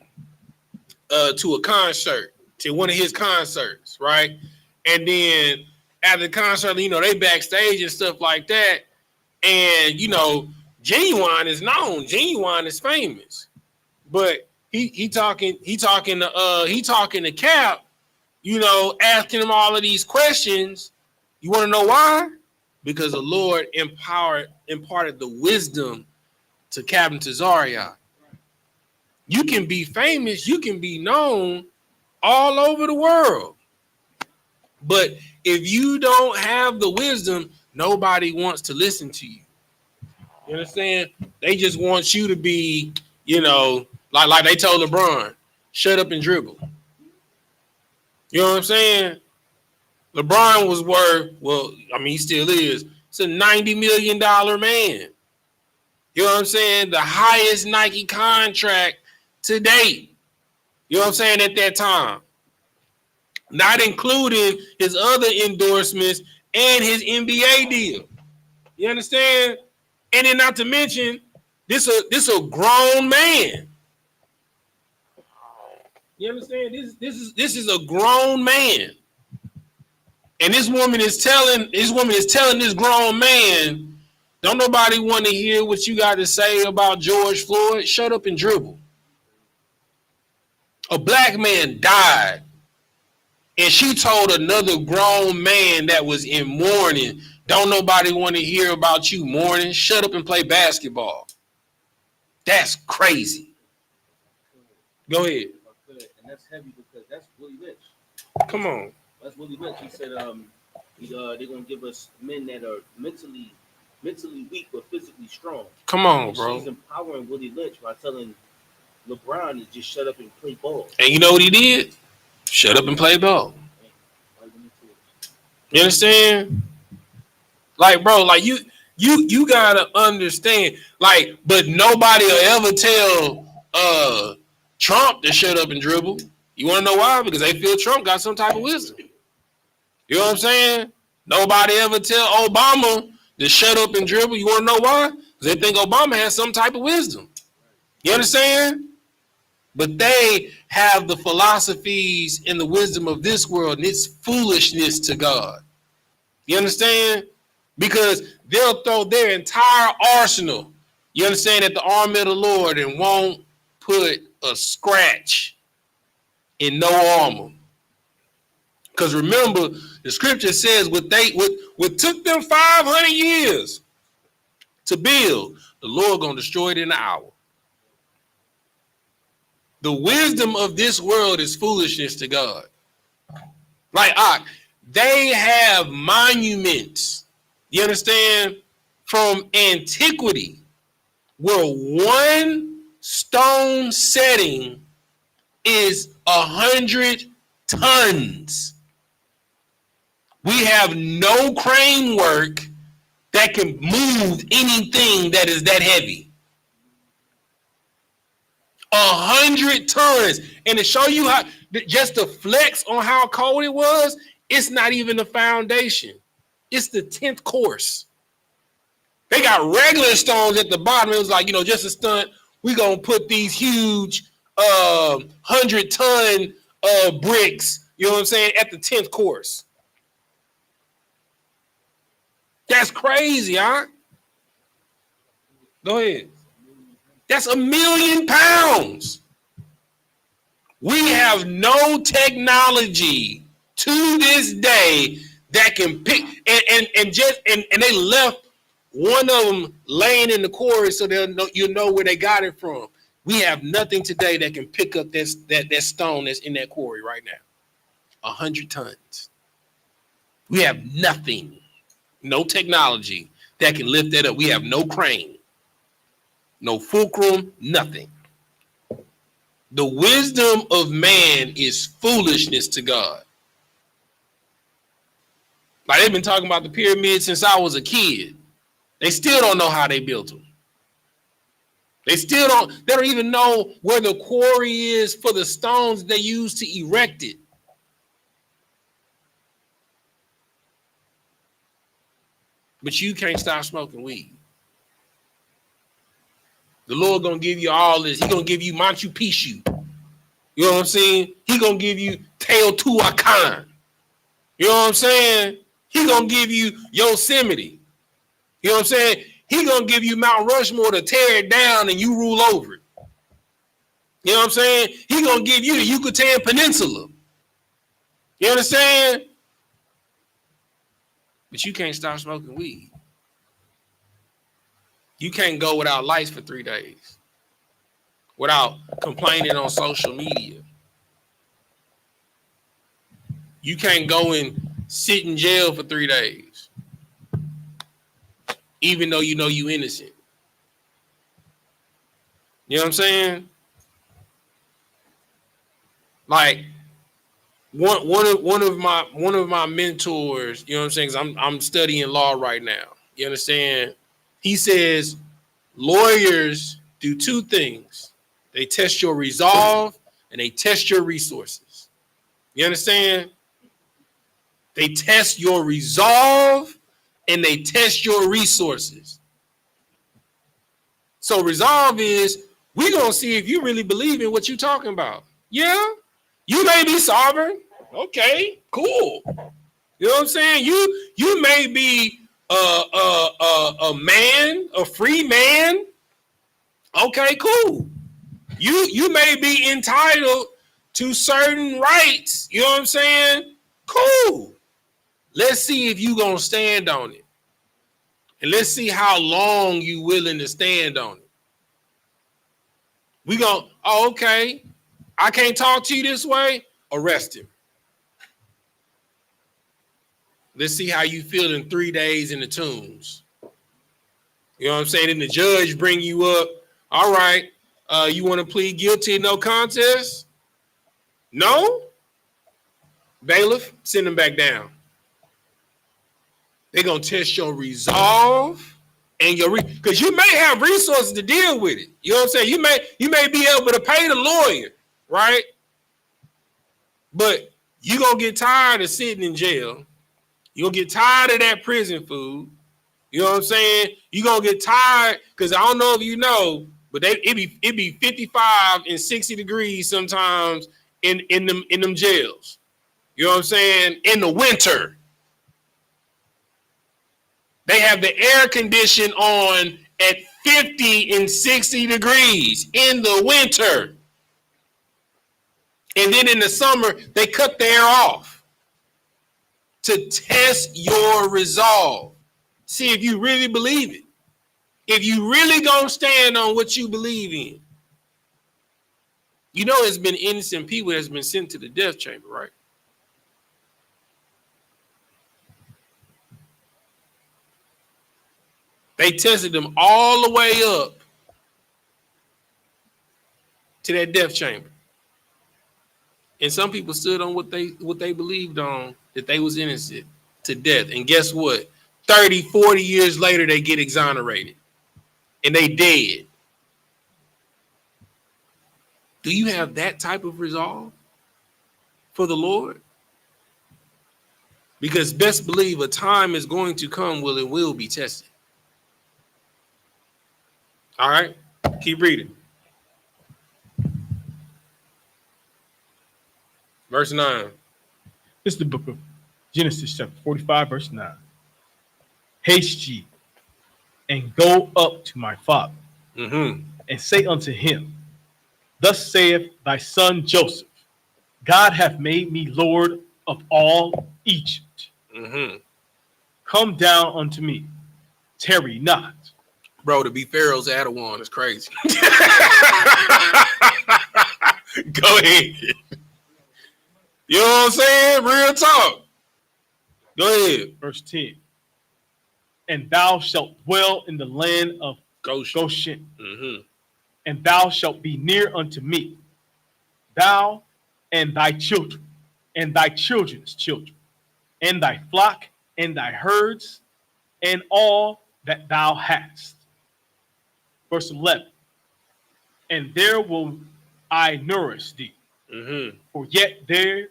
to a concert, to one of his concerts, right? And then after the concert, they backstage and stuff like that. And, Genuine is known. Genuine is famous. But he talking to Cap, asking him all of these questions. You want to know why? Because the Lord imparted the wisdom to Captain Tazariah. You can be famous, you can be known all over the world. But if you don't have the wisdom, nobody wants to listen to you. You understand? They just want you to be, like they told LeBron, shut up and dribble. You know what I'm saying? LeBron was worth, he still is. It's a $90 million man. You know what I'm saying? The highest Nike contract to date. You know what I'm saying? At that time. Not including his other endorsements and his NBA deal. You understand? And then not to mention, this a grown man. You understand? This is a grown man. And this woman is telling this grown man, don't nobody want to hear what you got to say about George Floyd. Shut up and dribble. A black man died. And she told another grown man that was in mourning, Don't nobody want to hear about you mourning. Shut up and play basketball. That's crazy. Go ahead. And that's heavy because that's Willie Lynch. Come on. That's Willie Lynch. He said they're gonna give us men that are mentally weak but physically strong. Come on, and bro. She's empowering Willie Lynch by telling LeBron to just shut up and play ball. And you know what he did? Shut up and play ball. You understand? Like, bro, like you gotta understand. Like, but nobody will ever tell Trump to shut up and dribble. You want to know why? Because they feel Trump got some type of wisdom. You know what I'm saying? Nobody ever tell Obama to shut up and dribble. You want to know why? Because they think Obama has some type of wisdom. You understand? But they have the philosophies and the wisdom of this world, and it's foolishness to God. You understand? Because they'll throw their entire arsenal, you understand, at the army of the Lord and won't put a scratch in no armor. Because remember, the scripture says what took them 500 years to build, the Lord gonna destroy it in an hour. The wisdom of this world is foolishness to God. Like, they have monuments, you understand, from antiquity, where one stone setting is 100 tons. We have no crane work that can move anything that is that heavy. 100 tons. And to show you how, just to flex on how cold it was, it's not even the foundation. It's the 10th course. They got regular stones at the bottom. It was like, just a stunt. We're going to put these huge 100-ton bricks, you know what I'm saying, at the 10th course. That's crazy, huh? Go ahead. That's 1,000,000 pounds. We have no technology to this day that can pick and they left one of them laying in the quarry so you know where they got it from. We have nothing today that can pick up that stone that's in that quarry right now. 100 tons. We have nothing, no technology that can lift that up. We have no crane, no fulcrum, nothing. The wisdom of man is foolishness to God. Like, they've been talking about the pyramids since I was a kid. They still don't know how they built them. They don't even know where the quarry is for the stones they used to erect it. But you can't stop smoking weed. The Lord gonna give you all this. He gonna give you Machu Picchu. You know what I'm saying? He gonna give you Teotihuacan. You know what I'm saying? He gonna give you Yosemite. You know what I'm saying? He gonna give you Mount Rushmore to tear it down and you rule over it. You know what I'm saying? He gonna give you the Yucatan Peninsula. You understand? But you can't stop smoking weed. You can't go without lights for 3 days without complaining on social media. You can't go and sit in jail for 3 days, even though you know you innocent. You know what I'm saying? Like, one of my mentors, you know what I'm saying? 'Cause I'm studying law right now. You understand? He says lawyers do 2 things. They test your resolve and they test your resources. You understand? They test your resolve and they test your resources. So resolve is, we're going to see if you really believe in what you're talking about. Yeah, you may be sovereign. Okay, cool. You know what I'm saying? You may be a man, a free man. Okay, cool. You may be entitled to certain rights. You know what I'm saying? Cool. Let's see if you gonna stand on it. And let's see how long you willing to stand on it. We go, oh, okay. I can't talk to you this way. Arrest him. Let's see how you feel in 3 days in the tombs. You know what I'm saying? Then the judge bring you up. All right. You want to plead guilty, no contest? No? Bailiff, send him back down. They're going to test your resolve and your because you may have resources to deal with it. You know what I'm saying? You may be able to pay the lawyer, right? But you're going to get tired of sitting in jail. You're going to get tired of that prison food. You know what I'm saying? You're going to get tired because I don't know if you know, but it be 55 and 60 degrees sometimes in them jails. You know what I'm saying? In the winter. They have the air condition on at 50 and 60 degrees in the winter. And then in the summer, they cut the air off to test your resolve. See if you really believe it. If you really gonna stand on what you believe in. You know there's been innocent people that's been sent to the death chamber, right? They tested them all the way up to that death chamber. And some people stood on what they believed on, that they was innocent to death. And guess what? 30, 40 years later, they get exonerated. And they dead. Do you have that type of resolve for the Lord? Because best believe a time is going to come where it will be tested. All right, keep reading. Verse 9. This is the book of Genesis, chapter 45, verse 9. Haste ye, and go up to my father, and say unto him, Thus saith thy son Joseph, God hath made me Lord of all Egypt. Come down unto me, tarry not. Bro, to be Pharaoh's Adawan is crazy. Go ahead. You know what I'm saying? Real talk. Go ahead. Verse 10. And thou shalt dwell in the land of Goshen. And thou shalt be near unto me, thou and thy children, and thy children's children, and thy flock, and thy herds, and all that thou hast. Verse 11. And there will I nourish thee, for yet there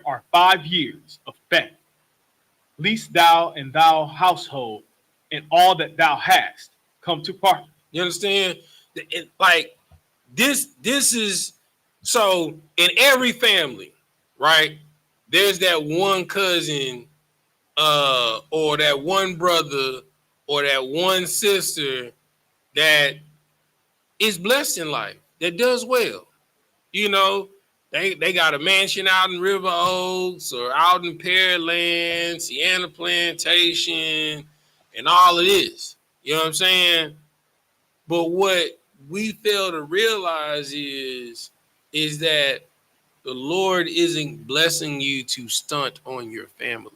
are 5 years of famine, lest thou and thou household and all that thou hast come to part. You understand? Like this is so in every family, right? There's that one cousin, or that one brother, or that one sister that is blessed in life, that does well. You know, they got a mansion out in River Oaks or out in Pearland, Sienna Plantation, and all of this. You know what I'm saying? But what we fail to realize is that the Lord isn't blessing you to stunt on your family.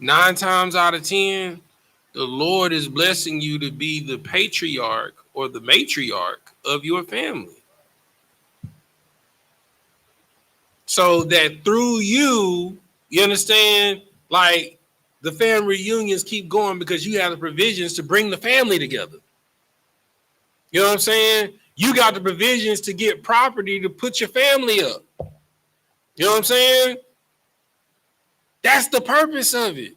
9 times out of 10, the Lord is blessing you to be the patriarch or the matriarch of your family. So that through you understand, like the family reunions keep going because you have the provisions to bring the family together. You know what I'm saying? You got the provisions to get property to put your family up. You know what I'm saying? That's the purpose of it.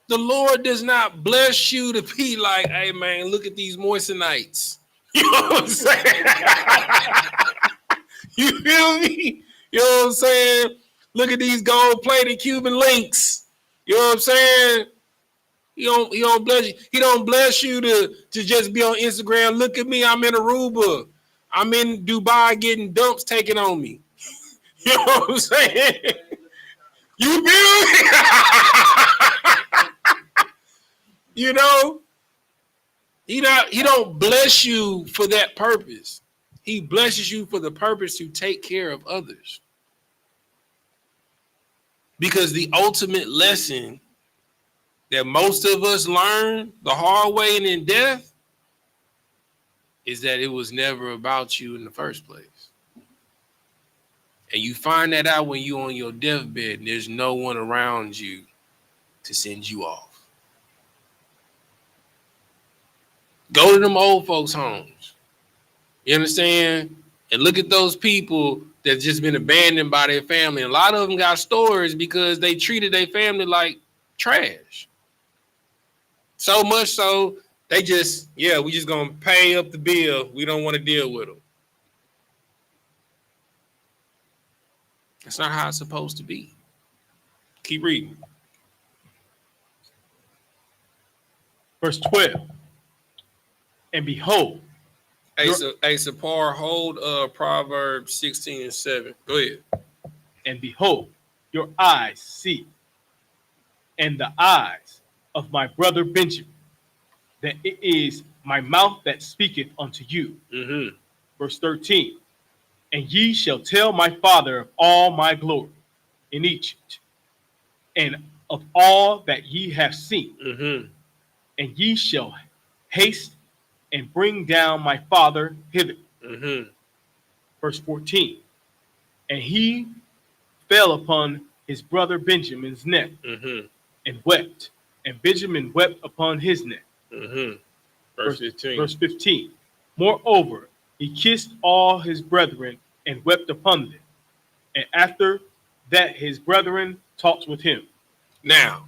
The Lord does not bless you to be like, hey, man, look at these moistenites. You know what I'm saying? You feel me? You know what I'm saying? Look at these gold-plated Cuban links. You know what I'm saying? He don't bless you. He don't bless you to just be on Instagram. Look at me. I'm in Aruba. I'm in Dubai getting dumps taken on me. You know what I'm saying? You feel me? You know, he don't bless you for that purpose. He blesses you for the purpose to take care of others. Because the ultimate lesson that most of us learn the hard way and in death is that it was never about you in the first place. And you find that out when you're on your deathbed and there's no one around you to send you off. Go to them old folks' homes. You understand? And look at those people that's just been abandoned by their family. And a lot of them got stories because they treated their family like trash. So much so, they just, we just going to pay up the bill. We don't want to deal with them. That's not how it's supposed to be. Keep reading. Verse 12. And behold. Sapar, hold Proverbs 16 and 7. Go ahead. And behold, your eyes see, and the eyes of my brother Benjamin, that it is my mouth that speaketh unto you. Mm-hmm. Verse 13. And ye shall tell my father of all my glory in Egypt, and of all that ye have seen. Mm-hmm. And ye shall haste and bring down my father hither. Mm-hmm. Verse 14. And he fell upon his brother Benjamin's neck, mm-hmm. and wept. And Benjamin wept upon his neck. Mm-hmm. Verse 15. Verse 15. Moreover, he kissed all his brethren and wept upon them. And after that his brethren talked with him. Now,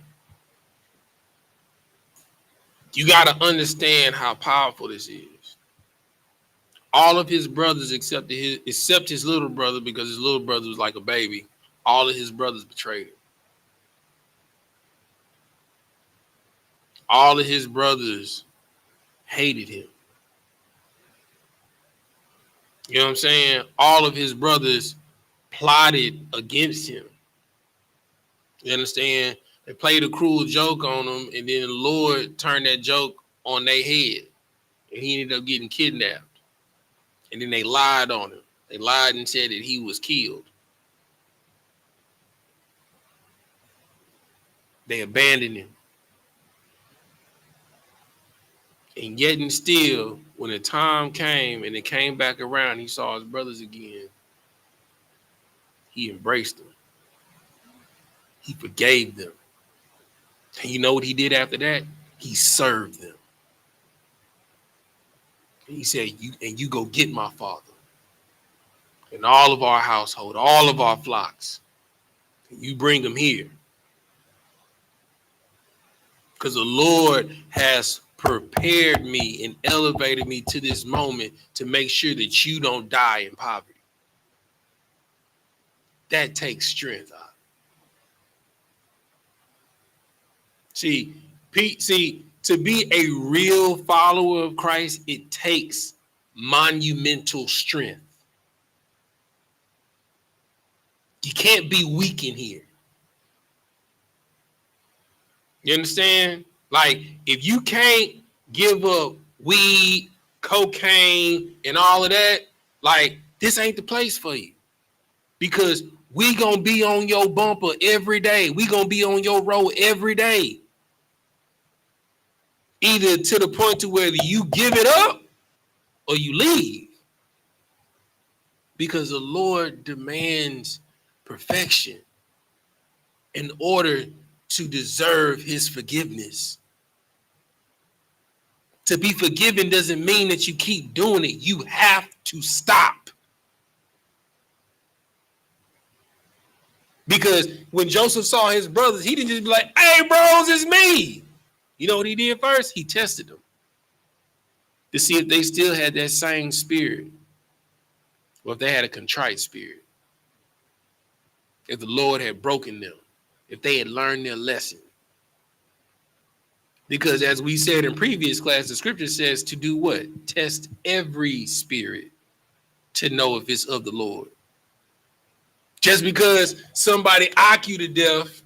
you got to understand how powerful this is. All of his brothers except his little brother, because his little brother was like a baby, all of his brothers betrayed him. All of his brothers hated him. You know what I'm saying? All of his brothers plotted against him. You understand? They played a cruel joke on him, and then the Lord turned that joke on their head, and he ended up getting kidnapped. And then they lied on him. They lied and said that he was killed. They abandoned him. And yet and still, when the time came and it came back around, he saw his brothers again. He embraced them. He forgave them. And you know what he did after that? He served them. And he said, you go get my father and all of our household, all of our flocks. And you bring them here. Because the Lord has prepared me and elevated me to this moment to make sure that you don't die in poverty. That takes strength. See, to be a real follower of Christ, it takes monumental strength. You can't be weak in here. You understand? Like, if you can't give up weed, cocaine, and all of that, like, this ain't the place for you. Because we gonna be on your bumper every day. We gonna be on your road every day. Either to the point to whether you give it up or you leave. Because the Lord demands perfection in order to deserve his forgiveness. To be forgiven doesn't mean that you keep doing it. You have to stop. Because when Joseph saw his brothers, he didn't just be like, hey, bros, it's me. You know what he did first? He tested them to see if they still had that same spirit, or if they had a contrite spirit, if the Lord had broken them, if they had learned their lesson. Because as we said in previous class, the scripture says to do what? Test every spirit to know if it's of the Lord. Just because somebody IQ you to death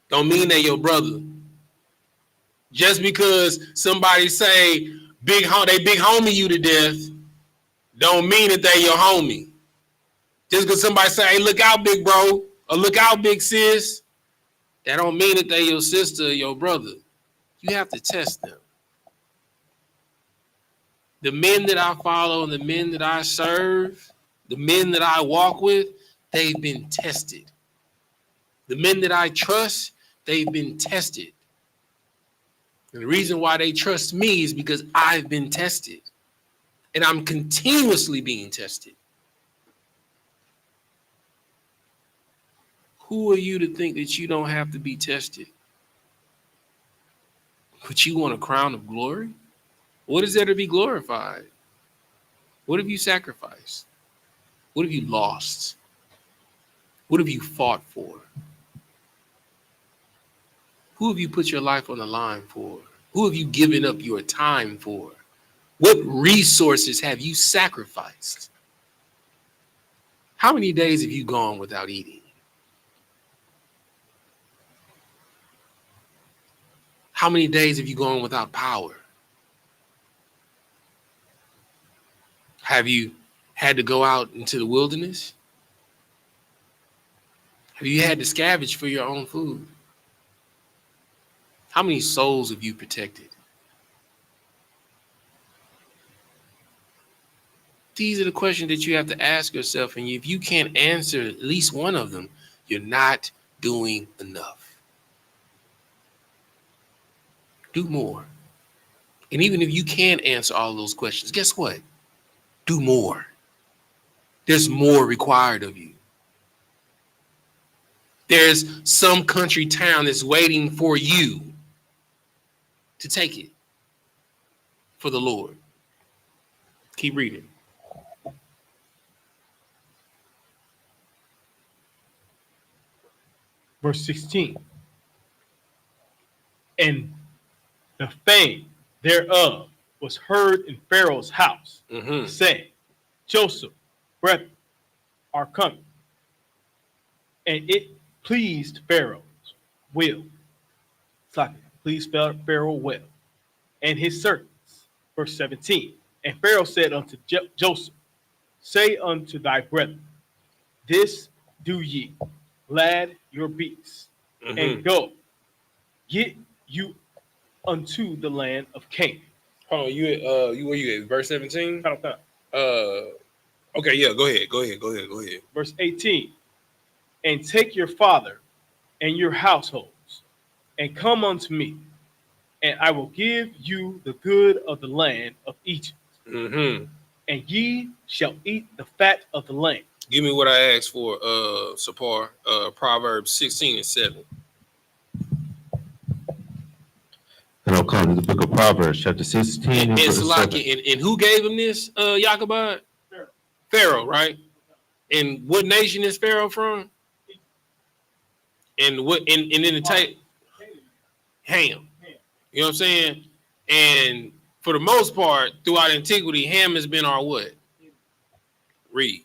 don't mean they your brother. Just because somebody say they big homie you to death don't mean that they your homie. Just because somebody say, hey, look out, big bro, or look out, big sis, that don't mean that they your sister or your brother. You have to test them. The men that I follow and the men that I serve, the men that I walk with, they've been tested. The men that I trust, they've been tested. And the reason why they trust me is because I've been tested. And I'm continuously being tested. Who are you to think that you don't have to be tested? But you want a crown of glory? What is there to be glorified? What have you sacrificed? What have you lost? What have you fought for? Who have you put your life on the line for? Who have you given up your time for? What resources have you sacrificed? How many days have you gone without eating? How many days have you gone without power? Have you had to go out into the wilderness? Have you had to scavenge for your own food? How many souls have you protected? These are the questions that you have to ask yourself. And if you can't answer at least one of them, you're not doing enough. Do more. And even if you can't answer all those questions, guess what? Do more. There's more required of you. There's some country town that's waiting for you to take it for the Lord. Keep reading. Verse 16. And the fame thereof was heard in Pharaoh's house, saying, Joseph, brethren, are coming. And it pleased Pharaoh's will. Pleased Pharaoh well. And his servants. Verse 17. And Pharaoh said unto Joseph, say unto thy brethren, this do ye, lad your beasts, and go, get you unto the land of Canaan. Oh, you where you at? Verse 17? Okay, yeah, go ahead. Verse 18. And take your father and your households, and come unto me, and I will give you the good of the land of Egypt. And ye shall eat the fat of the land. Give me what I asked for, Sapar, Proverbs 16 and 7. And I'll come to the book of Proverbs, chapter 16. And who gave him this, Yakubad? Pharaoh, right? And what nation is Pharaoh from? And what? And then the type, Ham. You know what I'm saying? And for the most part, throughout antiquity, Ham has been our what? Read.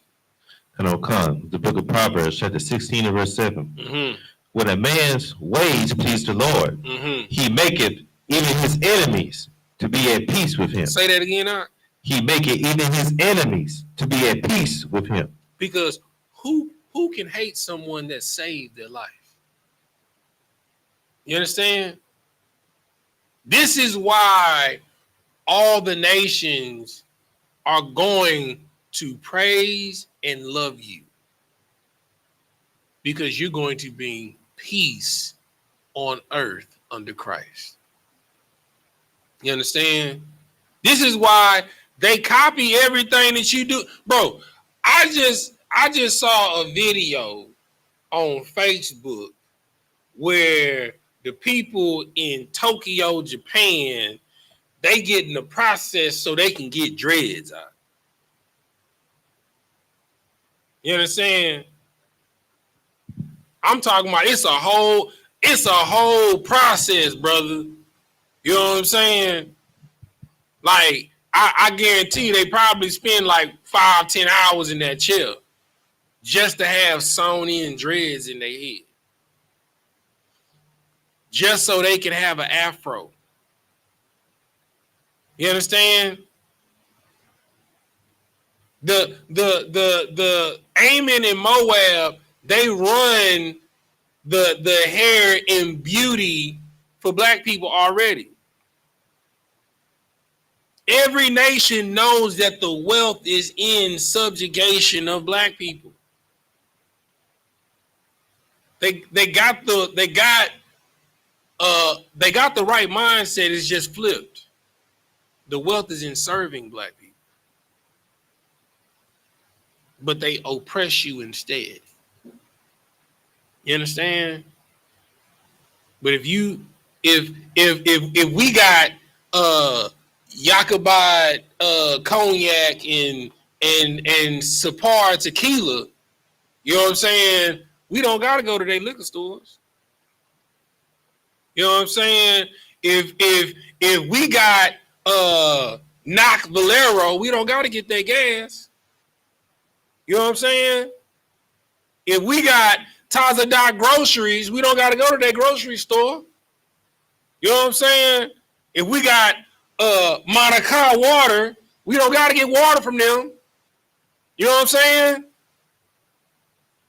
And I'll come, the book of Proverbs, chapter 16 and verse 7. When a man's ways please the Lord, he maketh even his enemies to be at peace with him. Say that again, Art. He maketh even his enemies to be at peace with him. Because who can hate someone that saved their life? You understand? This is why all the nations are going to praise and love you. Because you're going to bring peace on earth under Christ. You understand? This is why they copy everything that you do. Bro, I just saw a video on Facebook where the people in Tokyo, Japan, they get in the process so they can get dreads out. You understand? I'm talking about it's a whole process, brother. You know what I'm saying? Like, I guarantee you they probably spend like 5-10 hours in that chair. just to have sewn in dreads in their head, just so they can have an afro. You understand? The Ammon and Moab, they run the hair and beauty for black people already. Every nation knows that the wealth is in subjugation of black people. They got the right mindset. It's just flipped. The wealth is in serving black people, but they oppress you instead. You understand? But if we got Yakubite cognac and Sapar tequila, you know what I'm saying? We don't gotta go to their liquor stores. You know what I'm saying? If we got Knock Valero, we don't gotta get their gas. You know what I'm saying? If we got Tazadat groceries, we don't gotta go to their grocery store. You know what I'm saying? If we got Monaco water, we don't gotta get water from them. You know what I'm saying?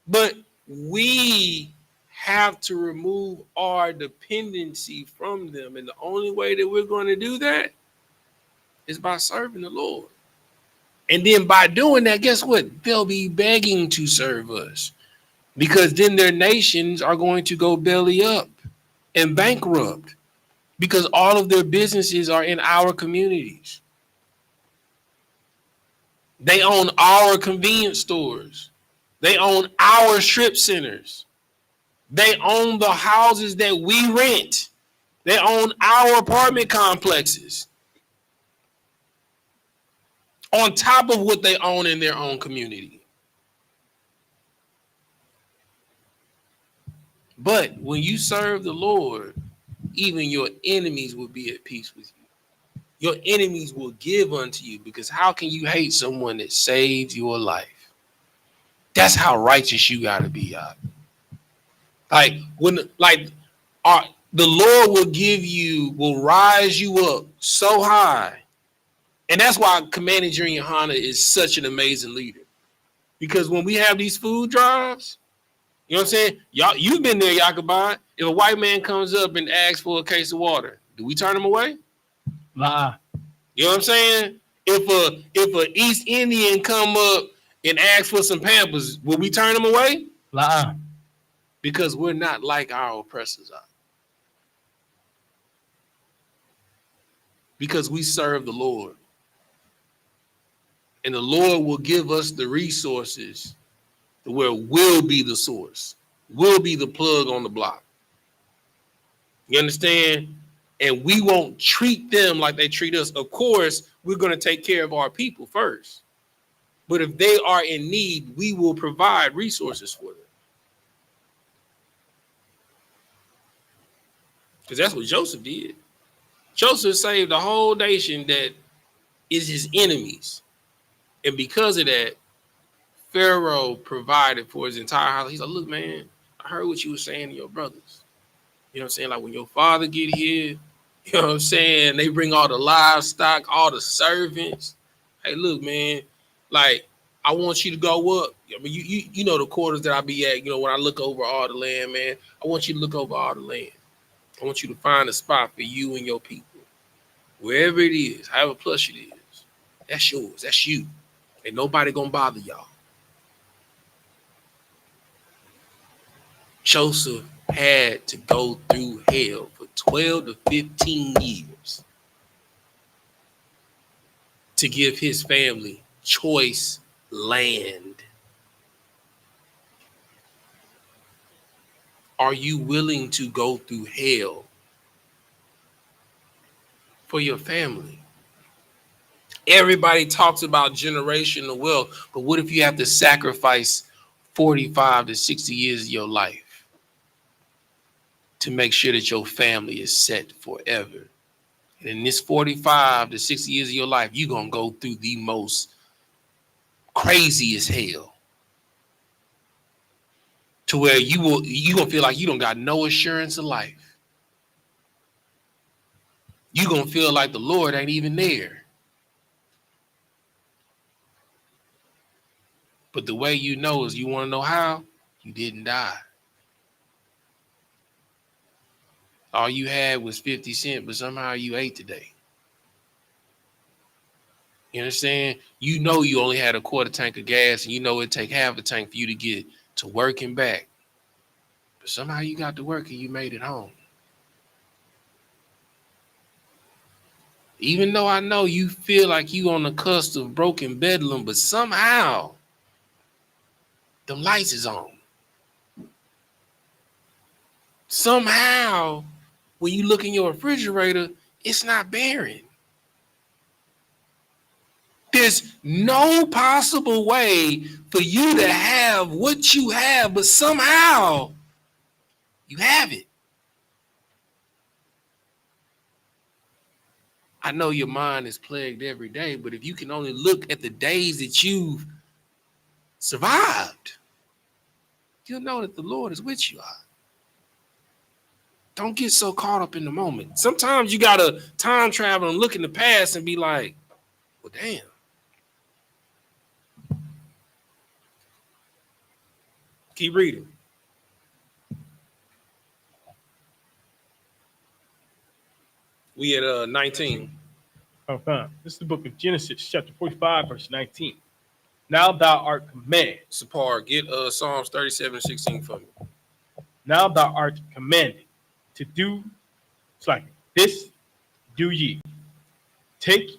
But we have to remove our dependency from them. And the only way that we're going to do that is by serving the Lord. And then by doing that, guess what? They'll be begging to serve us, because then their nations are going to go belly up and bankrupt, because all of their businesses are in our communities. They own our convenience stores. They own our strip centers. They own the houses that we rent. They own our apartment complexes, on top of what they own in their own community. But when you serve the Lord, even your enemies will be at peace with you. Your enemies will give unto you, because how can you hate someone that saved your life? That's how righteous you got to be, y'all. The Lord will rise you up so high. And that's why Commander YAHANNA is such an amazing leader. Because when we have these food drives, you know what I'm saying? Y'all, you've been there, Yakubah. If a white man comes up and asks for a case of water, do we turn him away? Nah. You know what I'm saying? If a East Indian come up and ask for some Pampers, will we turn him away? Nah. Because we're not like our oppressors are. Because we serve the Lord. And the Lord will give us the resources where we'll be the source. We'll be the plug on the block. You understand? And we won't treat them like they treat us. Of course, we're going to take care of our people first. But if they are in need, we will provide resources for them. Because that's what Joseph did. Joseph saved the whole nation that is his enemies. And because of that, Pharaoh provided for his entire house. He's like, look, man, I heard what you were saying to your brothers. You know what I'm saying? Like when your father get here, you know what I'm saying? They bring all the livestock, all the servants. Hey, look, man, like I want you to go up. I mean, you know the quarters that I be at, you know, when I look over all the land, man, I want you to look over all the land. I want you to find a spot for you and your people. Wherever it is, however plush it is, that's yours. That's you. Ain't nobody gonna bother y'all. Joseph had to go through hell for 12 to 15 years to give his family choice land. Are you willing to go through hell for your family? Everybody talks about generational wealth, but what if you have to sacrifice 45 to 60 years of your life to make sure that your family is set forever? And in this 45 to 60 years of your life, you're going to go through the most craziest hell. to where you gonna feel like you don't got no assurance of life. You gonna feel like the Lord ain't even there. But the way you know is, you want to know how? You didn't die. All you had was 50 cents, but somehow you ate today. You understand? You know you only had a quarter tank of gas, and you know it'd take half a tank for you to get to work and back. But somehow you got to work and you made it home. Even though I know you feel like you on the cusp of broken bedlam, but somehow the lights is on. Somehow, when you look in your refrigerator, it's not barren. There's no possible way for you to have what you have, but somehow you have it. I know your mind is plagued every day, but if you can only look at the days that you've survived, you'll know that the Lord is with you. Don't get so caught up in the moment. Sometimes you gotta time travel and look in the past and be like, well, damn. Keep reading. We at 19. Okay. This is the book of Genesis, chapter 45, verse 19. Now thou art commanded. Sapar, get Psalms 37:16 for me. Now thou art commanded to do, it's like this do ye. Take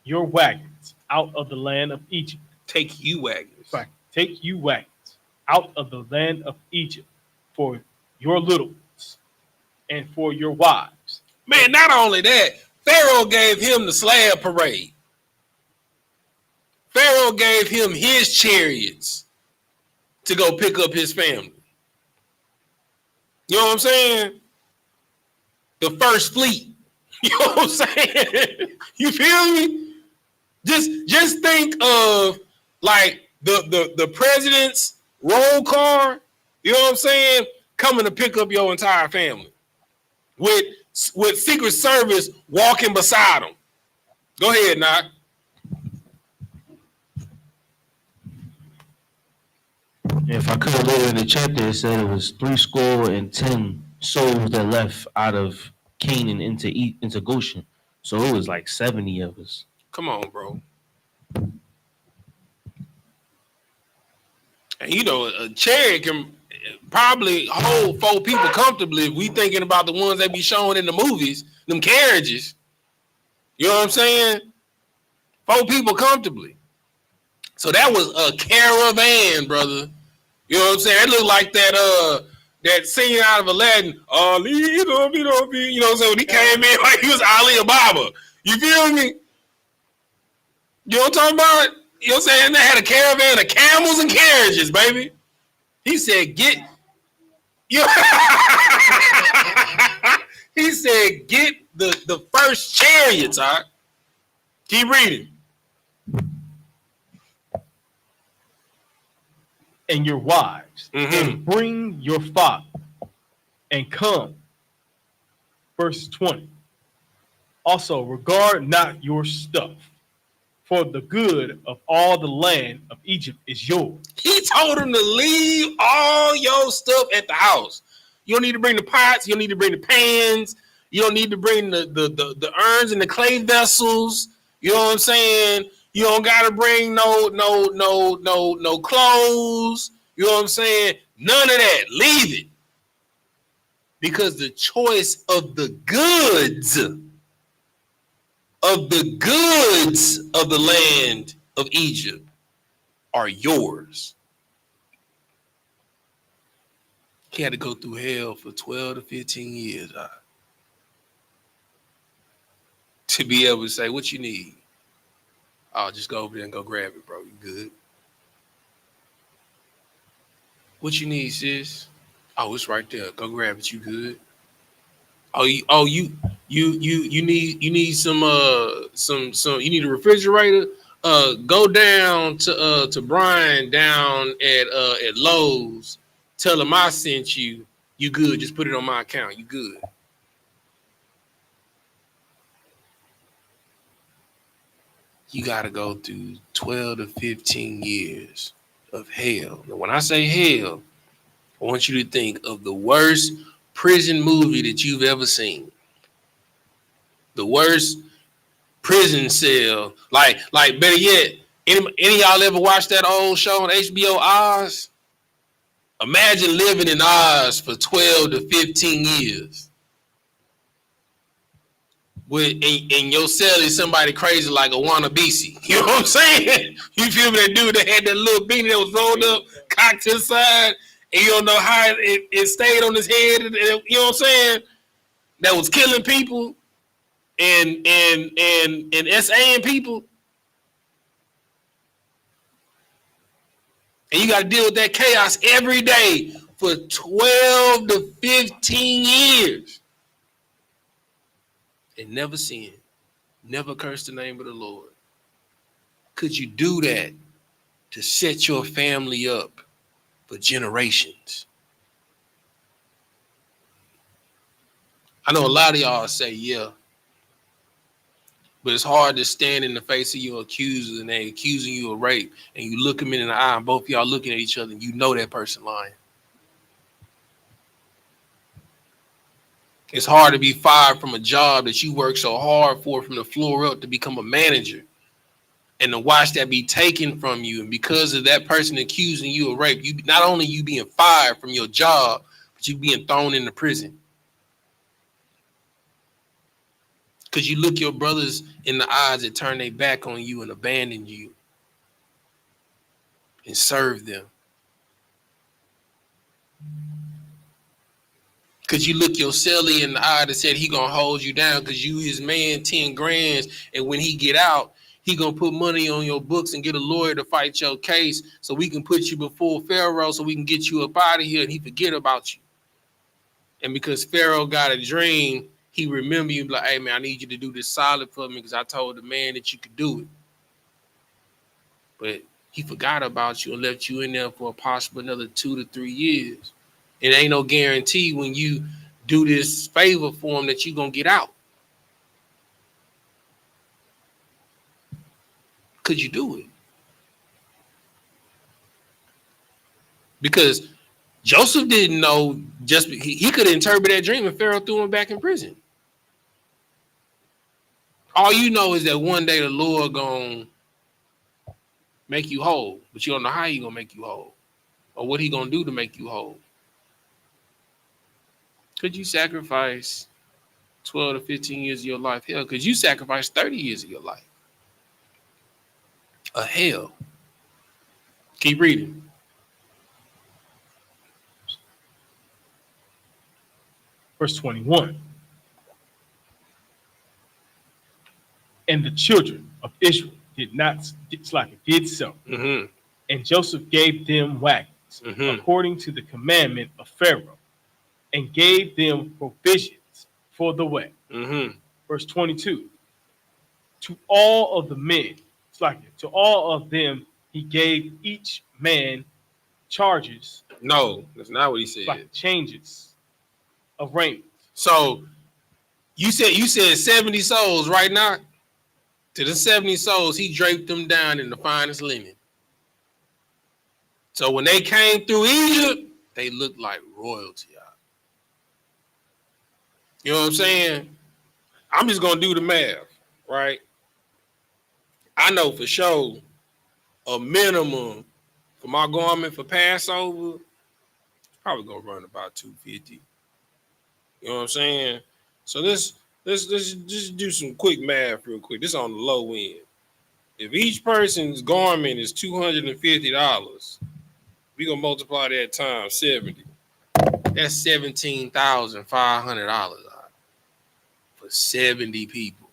your wagons out of the land of Egypt. Take you wagons. It's like, take you wagons out of the land of Egypt for your little ones and for your wives. Man, not only that, Pharaoh gave him the slave parade. Pharaoh gave him his chariots to go pick up his family. You know what I'm saying? The first fleet. You know what I'm saying? You feel me? Just think of like the president's roll car, you know what I'm saying, coming to pick up your entire family with Secret Service walking beside them. Go ahead, Knock. If I could have later in the chapter, it said it was 70 souls that left out of Canaan into Goshen. So it was like 70 of us. Come on, bro. And you know, a chariot can probably hold 4 people comfortably if we thinking about the ones that be shown in the movies, them carriages. You know what I'm saying? 4 people comfortably. So that was a caravan, brother. You know what I'm saying? It looked like that scene out of Aladdin. Ali, you know what I'm saying? When he came in like he was Ali Ababa. You feel me? You know what I'm talking about? You know what I'm saying? They had a caravan of camels and carriages, baby. He said, get you. He said, get the first chariots, all right? Keep reading. And your wives, and bring your father, and come. Verse 20. Also, regard not your stuff, for the good of all the land of Egypt is yours. He told him to leave all your stuff at the house. You don't need to bring the pots. You don't need to bring the pans. You don't need to bring the urns and the clay vessels. You know what I'm saying? You don't gotta bring no clothes. You know what I'm saying? None of that. Leave it. Because the choice of the goods of the land of Egypt are yours. He had to go through hell for 12 to 15 years to be able to say, what you need? Oh, just go over there and go grab it, bro. You good? What you need, sis? Oh, it's right there. Go grab it. You good? You need some you need a refrigerator? Go down to Brian down at Lowe's tell them I sent you, you good. Just put it on my account. You good. You got to go through 12 to 15 years of hell. And when I say hell, I want you to think of the worst prison movie that you've ever seen. The worst prison cell. Like better yet, any of y'all ever watched that old show on HBO, Oz? Imagine living in Oz for 12 to 15 years. In your cell is somebody crazy like a YAHANNA. You know what I'm saying? You feel me? That dude that had that little beanie that was rolled up, cocked to the side, and you don't know how it stayed on his head. You know what I'm saying? That was killing people and SAing people. And you got to deal with that chaos every day for 12 to 15 years. And never sin. Never curse the name of the Lord. Could you do that to set your family up for generations? I know a lot of y'all say, yeah. But it's hard to stand in the face of your accusers and they accusing you of rape. And you look them in the eye and both of y'all looking at each other and you know that person lying. It's hard to be fired from a job that you work so hard for from the floor up to become a manager and to watch that be taken from you. And because of that person accusing you of rape, you not only you being fired from your job, but you being thrown into prison. Because you look your brothers in the eyes and turn their back on you and abandon you and serve them. Because you look your cellie in the eye that said he gonna hold you down because you his man 10 grand, and when he get out, he gonna put money on your books and get a lawyer to fight your case so we can put you before Pharaoh so we can get you up out of here and he forget about you. And because Pharaoh got a dream, he remember you like, hey man, I need you to do this solid for me because I told the man that you could do it. But he forgot about you and left you in there for a possible another 2 to 3 years. It ain't no guarantee when you do this favor for him that you're going to get out. Could you do it? Because Joseph didn't know just he could interpret that dream and Pharaoh threw him back in prison. All you know is that one day the Lord going to make you whole, but you don't know how he going to make you whole or what he going to do to make you whole. Could you sacrifice 12 to 15 years of your life? Hell, could you sacrifice 30 years of your life? Hell. Keep reading. Verse 21. And the children of Israel did not slacken, did so. Mm-hmm. And Joseph gave them wagons according to the commandment of Pharaoh, and gave them provisions for the way. Verse 22. To all of the men, to all of them, he gave each man charges. No, that's not what he said. Like changes of raiment. So you said 70 souls right now. To the 70 souls, he draped them down in the finest linen. So when they came through Egypt, they looked like royalty. You know what I'm saying? I'm just gonna do the math, right? I know for sure a minimum for my garment for Passover, probably gonna run about $250. You know what I'm saying? So let's just do some quick math real quick. This is on the low end. If each person's garment is $250, we gonna multiply that times 70. That's $17,500 for 70 people.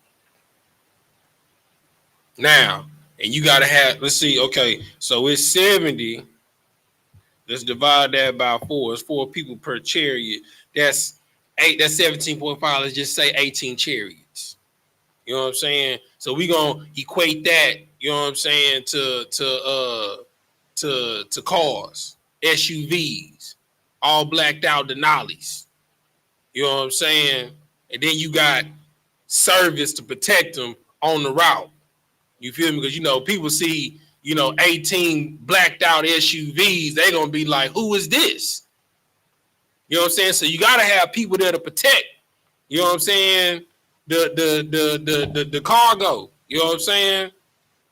Now, and you gotta have, let's see, okay, so it's 70. Let's divide that by 4. It's 4 people per chariot. That's 17.5. Let's just say 18 chariots. You know what I'm saying? So we gonna equate that, you know what I'm saying, to cars, SUVs. all blacked out Denali's. You know what I'm saying? And then you got service to protect them on the route. You feel me? Because, you know, people see, you know, 18 blacked out SUVs. They're going to be like, who is this? You know what I'm saying? So you got to have people there to protect, you know what I'm saying, the cargo. You know what I'm saying?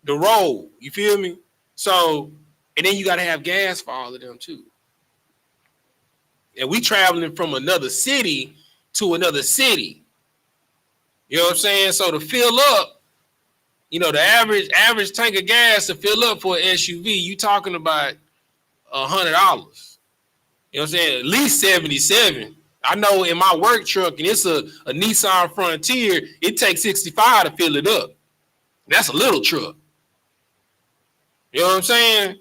The road. You feel me? So, and then you got to have gas for all of them too. And we traveling from another city to another city. You know what I'm saying? So to fill up, you know, the average tank of gas to fill up for an SUV, you talking about $100. You know what I'm saying? At least 77. I know in my work truck, and it's a Nissan Frontier, it takes 65 to fill it up. That's a little truck. You know what I'm saying?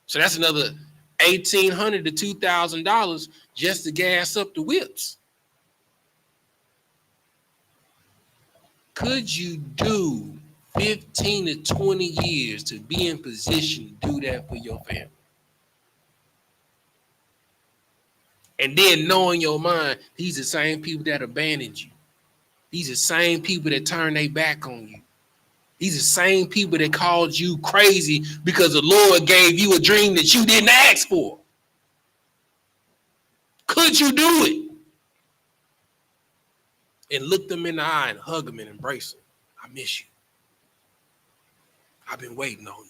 So that's another $1,800 to $2,000 just to gas up the whips. Could you do 15 to 20 years to be in position to do that for your family? And then know in your mind, these are the same people that abandoned you. These are the same people that turned their back on you. These are the same people that called you crazy because the Lord gave you a dream that you didn't ask for. Could you do it? And look them in the eye and hug them and embrace them. I miss you. I've been waiting on you.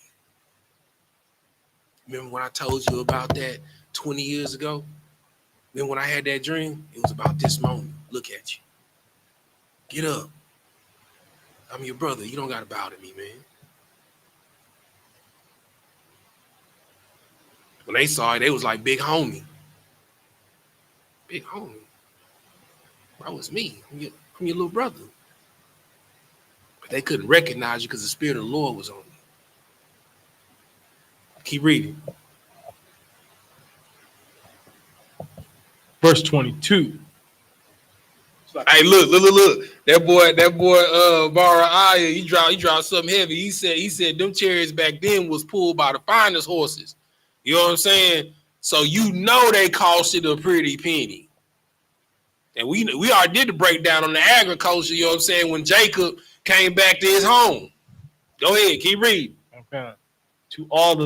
Remember when I told you about that 20 years ago? Then when I had that dream, it was about this moment. Look at you. Get up. I'm your brother. You don't got to bow to me, man. When they saw it, they was like, big homie. Big homie. That was me. I'm your little brother. But they couldn't recognize you because the Spirit of the Lord was on you. Keep reading. Verse 22. Hey, look. That boy, Baraiah, he dropped something heavy. He said them chariots back then was pulled by the finest horses. You know what I'm saying? So you know they costed a pretty penny. And we already did the breakdown on the agriculture, you know what I'm saying, when Jacob came back to his home. Go ahead, keep reading. Okay. To all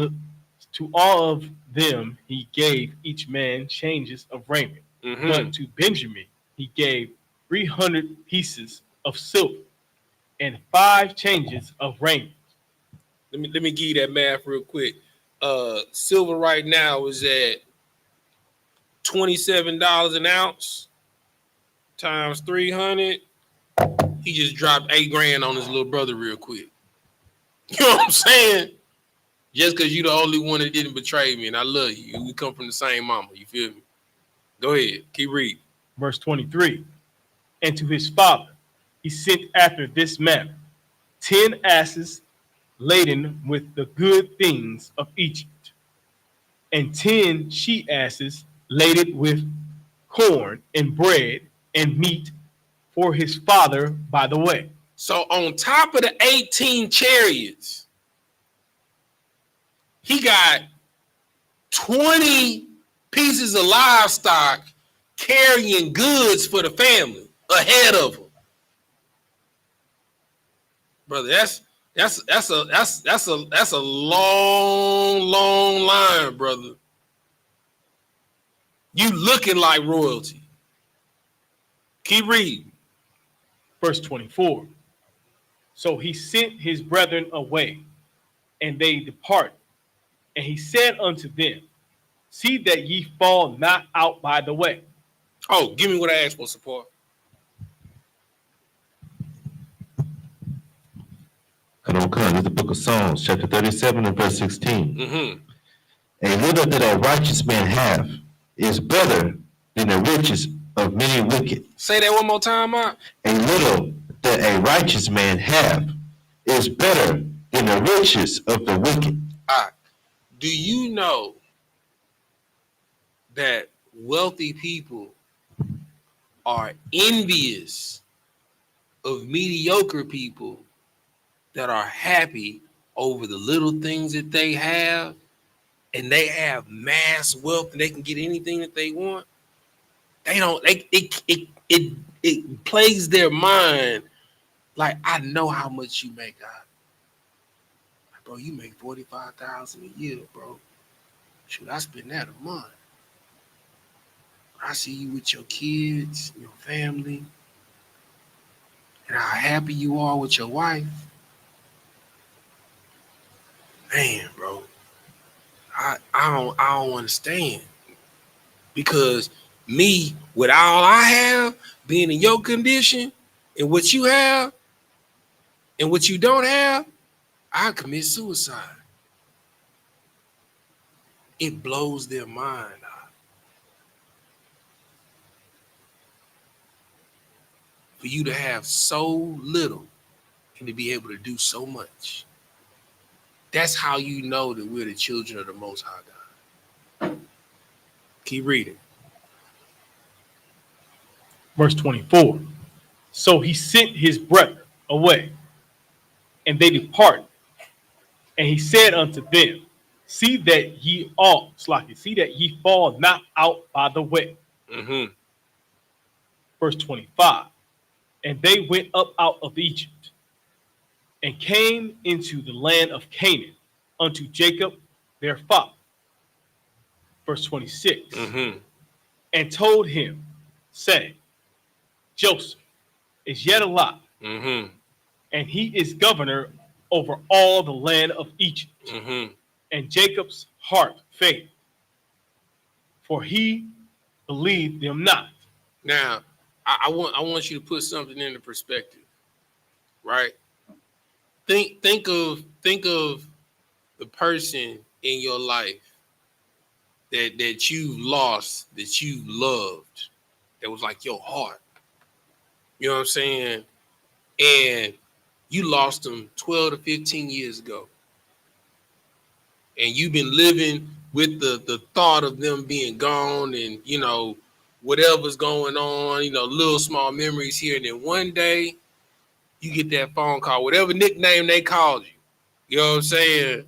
of them he gave each man changes of raiment. Mm-hmm. But to Benjamin he gave 300 pieces of silver and 5 changes of raiment. Let me give you that math real quick. Silver right now is at $27 an ounce times 300. He just dropped $8,000 on his little brother real quick. You know what I'm saying? Just because you the only one that didn't betray me, and I love you. We come from the same mama. You feel me? Go ahead. Keep reading. Verse 23. And to his father he sent after this manner 10 asses laden with the good things of Egypt, and 10 she-asses laden with corn and bread and meat for his father by the way. So on top of the 18 chariots, he got 20 pieces of livestock carrying goods for the family ahead of him. Brother, that's a long line, brother. You looking like royalty. Keep reading. Verse 24. So he sent his brethren away, and they departed. And he said unto them, see that ye fall not out by the way. Oh, give me what I asked for, support. Cont. This is the book of Psalms, chapter 37 and verse 16. Mm-hmm. A little that a righteous man have is better than the riches of many wicked. Say that one more time, Mark. A little that a righteous man have is better than the riches of the wicked. All right. Do you know that wealthy people are envious of mediocre people that are happy over the little things that they have and they have mass wealth and they can get anything that they want, they don't. It plays their mind like, I know how much you make, God. Like, bro, you make 45,000 a year, bro. Shoot, I spend that a month. I see you with your kids, your family, and how happy you are with your wife. Man, bro, I don't understand. Because me, with all I have, being in your condition, and what you have, and what you don't have, I commit suicide. It blows their mind out. For you to have so little and to be able to do so much. That's how you know that we're the children of the Most High God. Keep reading. Verse 24. So he sent his brethren away, and they departed. And he said unto them, see that ye all, see that ye fall not out by the way. Mm-hmm. Verse 25. And they went up out of Egypt, and came into the land of Canaan unto Jacob their father. Verse 26. Mm-hmm. And told him, saying, Joseph is yet alive, Mm-hmm. and he is governor over all the land of Egypt. Mm-hmm. And Jacob's heart failed, for he believed them not. Now, I want you to put something into perspective, right? Think of the person in your life that you lost, that you loved, that was like your heart. You know what I'm saying? And you lost them 12 to 15 years ago. And you've been living with the thought of them being gone and, you know, whatever's going on, you know, little small memories here. And then one day you get that phone call, whatever nickname they called you. You know what I'm saying?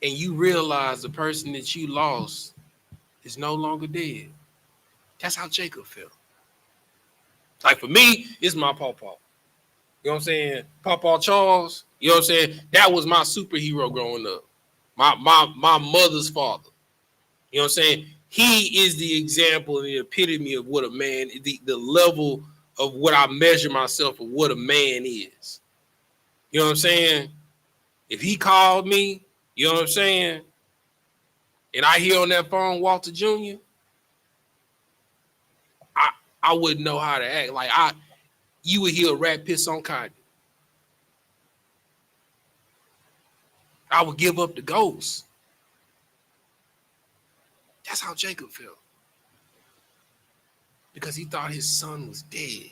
And you realize the person that you lost is no longer dead. That's how Jacob felt. Like for me, it's my pawpaw. You know what I'm saying? Pawpaw Charles. You know what I'm saying? That was my superhero growing up. My mother's father. You know what I'm saying? He is the example and the epitome of what a man, the level of what I measure myself of what a man is. You know what I'm saying? If he called me, you know what I'm saying? And I hear on that phone Walter Jr., I wouldn't know how to act. Like you would hear a rat piss on cotton. I would give up the ghost. That's how Jacob felt. Because he thought his son was dead.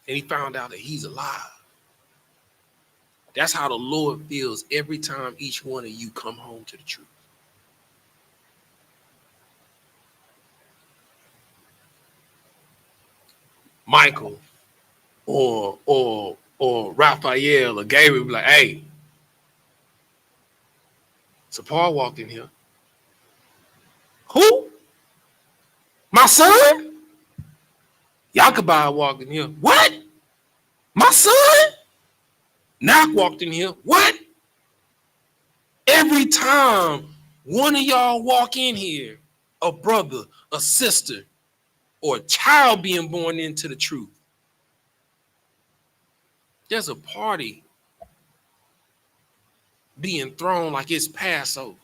And he found out that he's alive. That's how the Lord feels every time each one of you come home to the truth. Michael or Raphael or Gabriel be like, hey, so Paul walked in here. Who? My son? Yakubah walked in here. What? My son? Knock walked in here. What? Every time one of y'all walk in here, a brother, a sister, or a child being born into the truth, there's a party being thrown like it's Passover.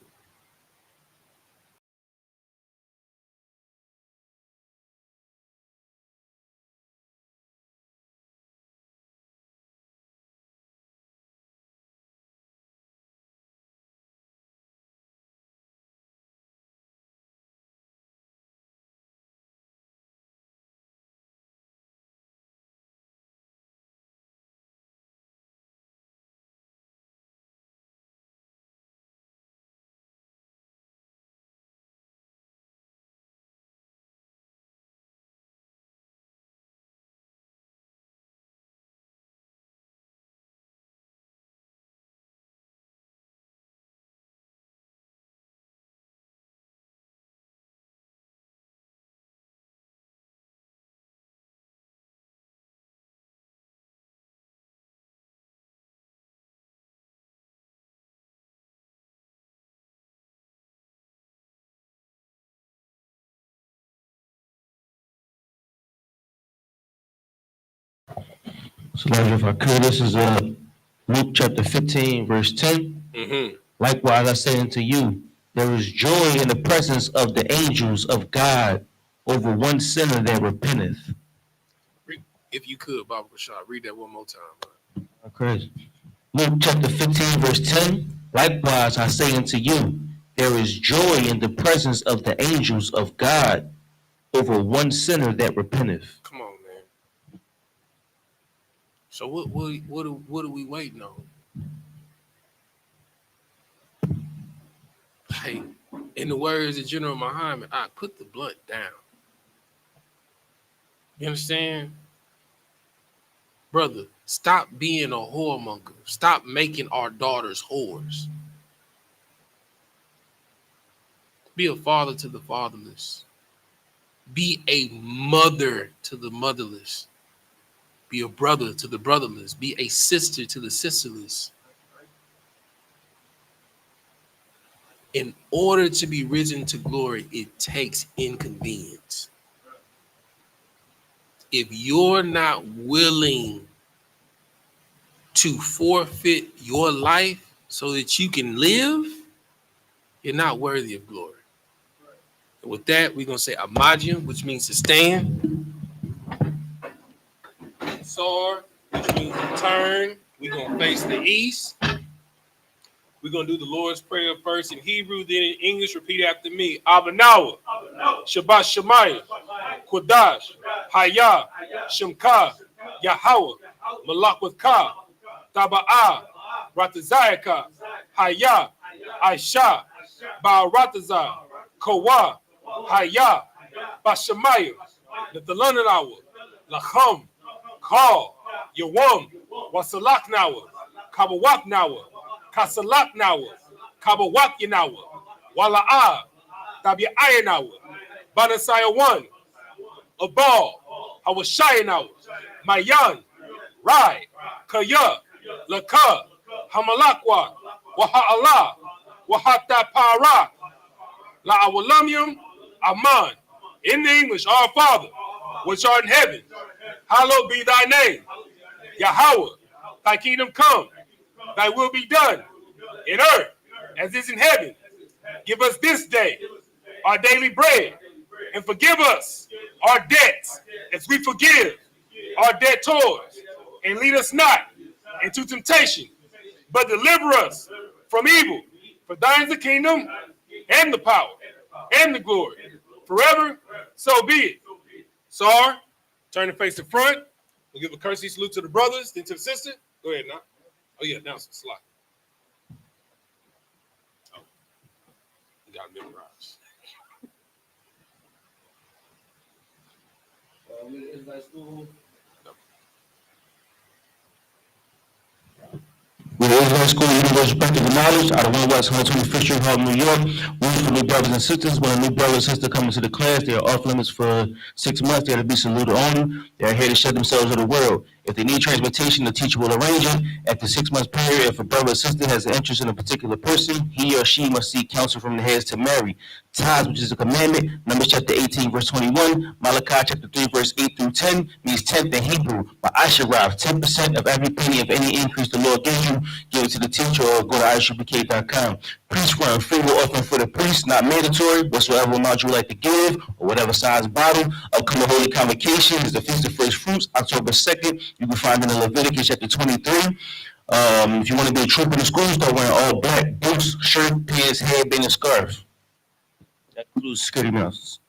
So, Lord, if I could, this is Luke chapter 15, verse 10. Mm-hmm. Likewise, I say unto you, there is joy in the presence of the angels of God over one sinner that repenteth. If you could, Baba Rashad, read that one more time. Okay. Luke chapter 15, verse 10. Likewise, I say unto you, there is joy in the presence of the angels of God over one sinner that repenteth. Come on, man. So what are we waiting on? Hey, in the words of General Muhammad, I put the blunt down. You understand? Brother, stop being a whoremonger. Stop making our daughters whores. Be a father to the fatherless. Be a mother to the motherless. Be a brother to the brotherless. Be a sister to the sisterless. In order to be risen to glory, it takes inconvenience. If you're not willing to forfeit your life so that you can live, you're not worthy of glory. And with that, we're going to say Amajium, which means to stand. Sar, which means to turn. We're going to face the east. We're going to do the Lord's Prayer first in Hebrew, then in English. Repeat after me. Abanawa, Shabbat Shemayah, Kodash, Hayah, Shemka, Yahweh, Malakwatha, Taba'ah, Ratazayaka, Hayah, Aisha, Ba'aratazah, Kawa, Hayah, Bashemayah, Nathalananawa, Lacham, Kal, Yawam, Wasalaknawa, Kabawaknawa, Kasalaknawa, Kabawakinawa, Wala'ah, Tabi'ayanawa, Banasaya 1, Abal, Hawashayanawa, Mayan, Rai, Kaya, Laka, Hamalakwa, Waha'ala, Wahata Para, La'awalamyum, Aman. In the English, our Father, which art in heaven, hallowed be thy name. Yahweh, thy kingdom come, thy will be done in earth as is in heaven. Give us this day our daily bread, and forgive us our debts as we forgive our debtors. And lead us not into temptation, but deliver us from evil. For thine is the kingdom, and the power, and the glory, forever. So be it. Sar, turn and face the front. We'll give a courtesy salute to the brothers, then to the sister. Go ahead now. Oh yeah, now it's a slide. Oh, you got to memorize. With the Israelite School of Universal Practical Knowledge out of 1 West 125th Street, Harlem, New York. Rules for new brothers and sisters. When a new brother or sister comes into the class, they are off limits for 6 months. They are to be saluted only. They are here to shut themselves of the world. If they need transportation, the teacher will arrange it. After 6 months period, if a brother or sister has an interest in a particular person, he or she must seek counsel from the heads to marry. Tithes, which is a commandment, Numbers chapter 18, verse 21, Malachi chapter 3, verse 8 through 10, means tenth in Hebrew. But Asherah, 10% of every penny of any increase the Lord gives you, give it to the teacher or go to I.S.U.P.K.com. Priest run, free will offering for the priest, not mandatory. Whatsoever amount you would like to give, or whatever size bottle. Upcoming Holy Convocation is the Feast of First Fruits, October 2nd. You can find it in Leviticus chapter 23. If you want to be a trooper in the school, start wearing all black boots, shirt, pants, headband, and scarf. That includes security announcements.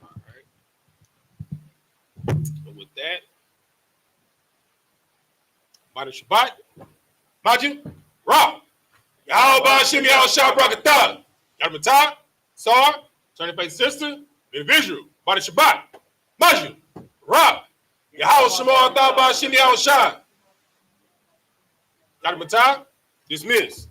All right. So with that, Bada Shabbat, Majin, Ra, Yahweh Shem Yahweh Shah Brakatah, Yadmatah, Sar, turn to face sister, individual, Bada Shabbat, Majin, Ra, Yahweh Shema Thabah Shem Yahweh Shah, Yadmatah, dismiss.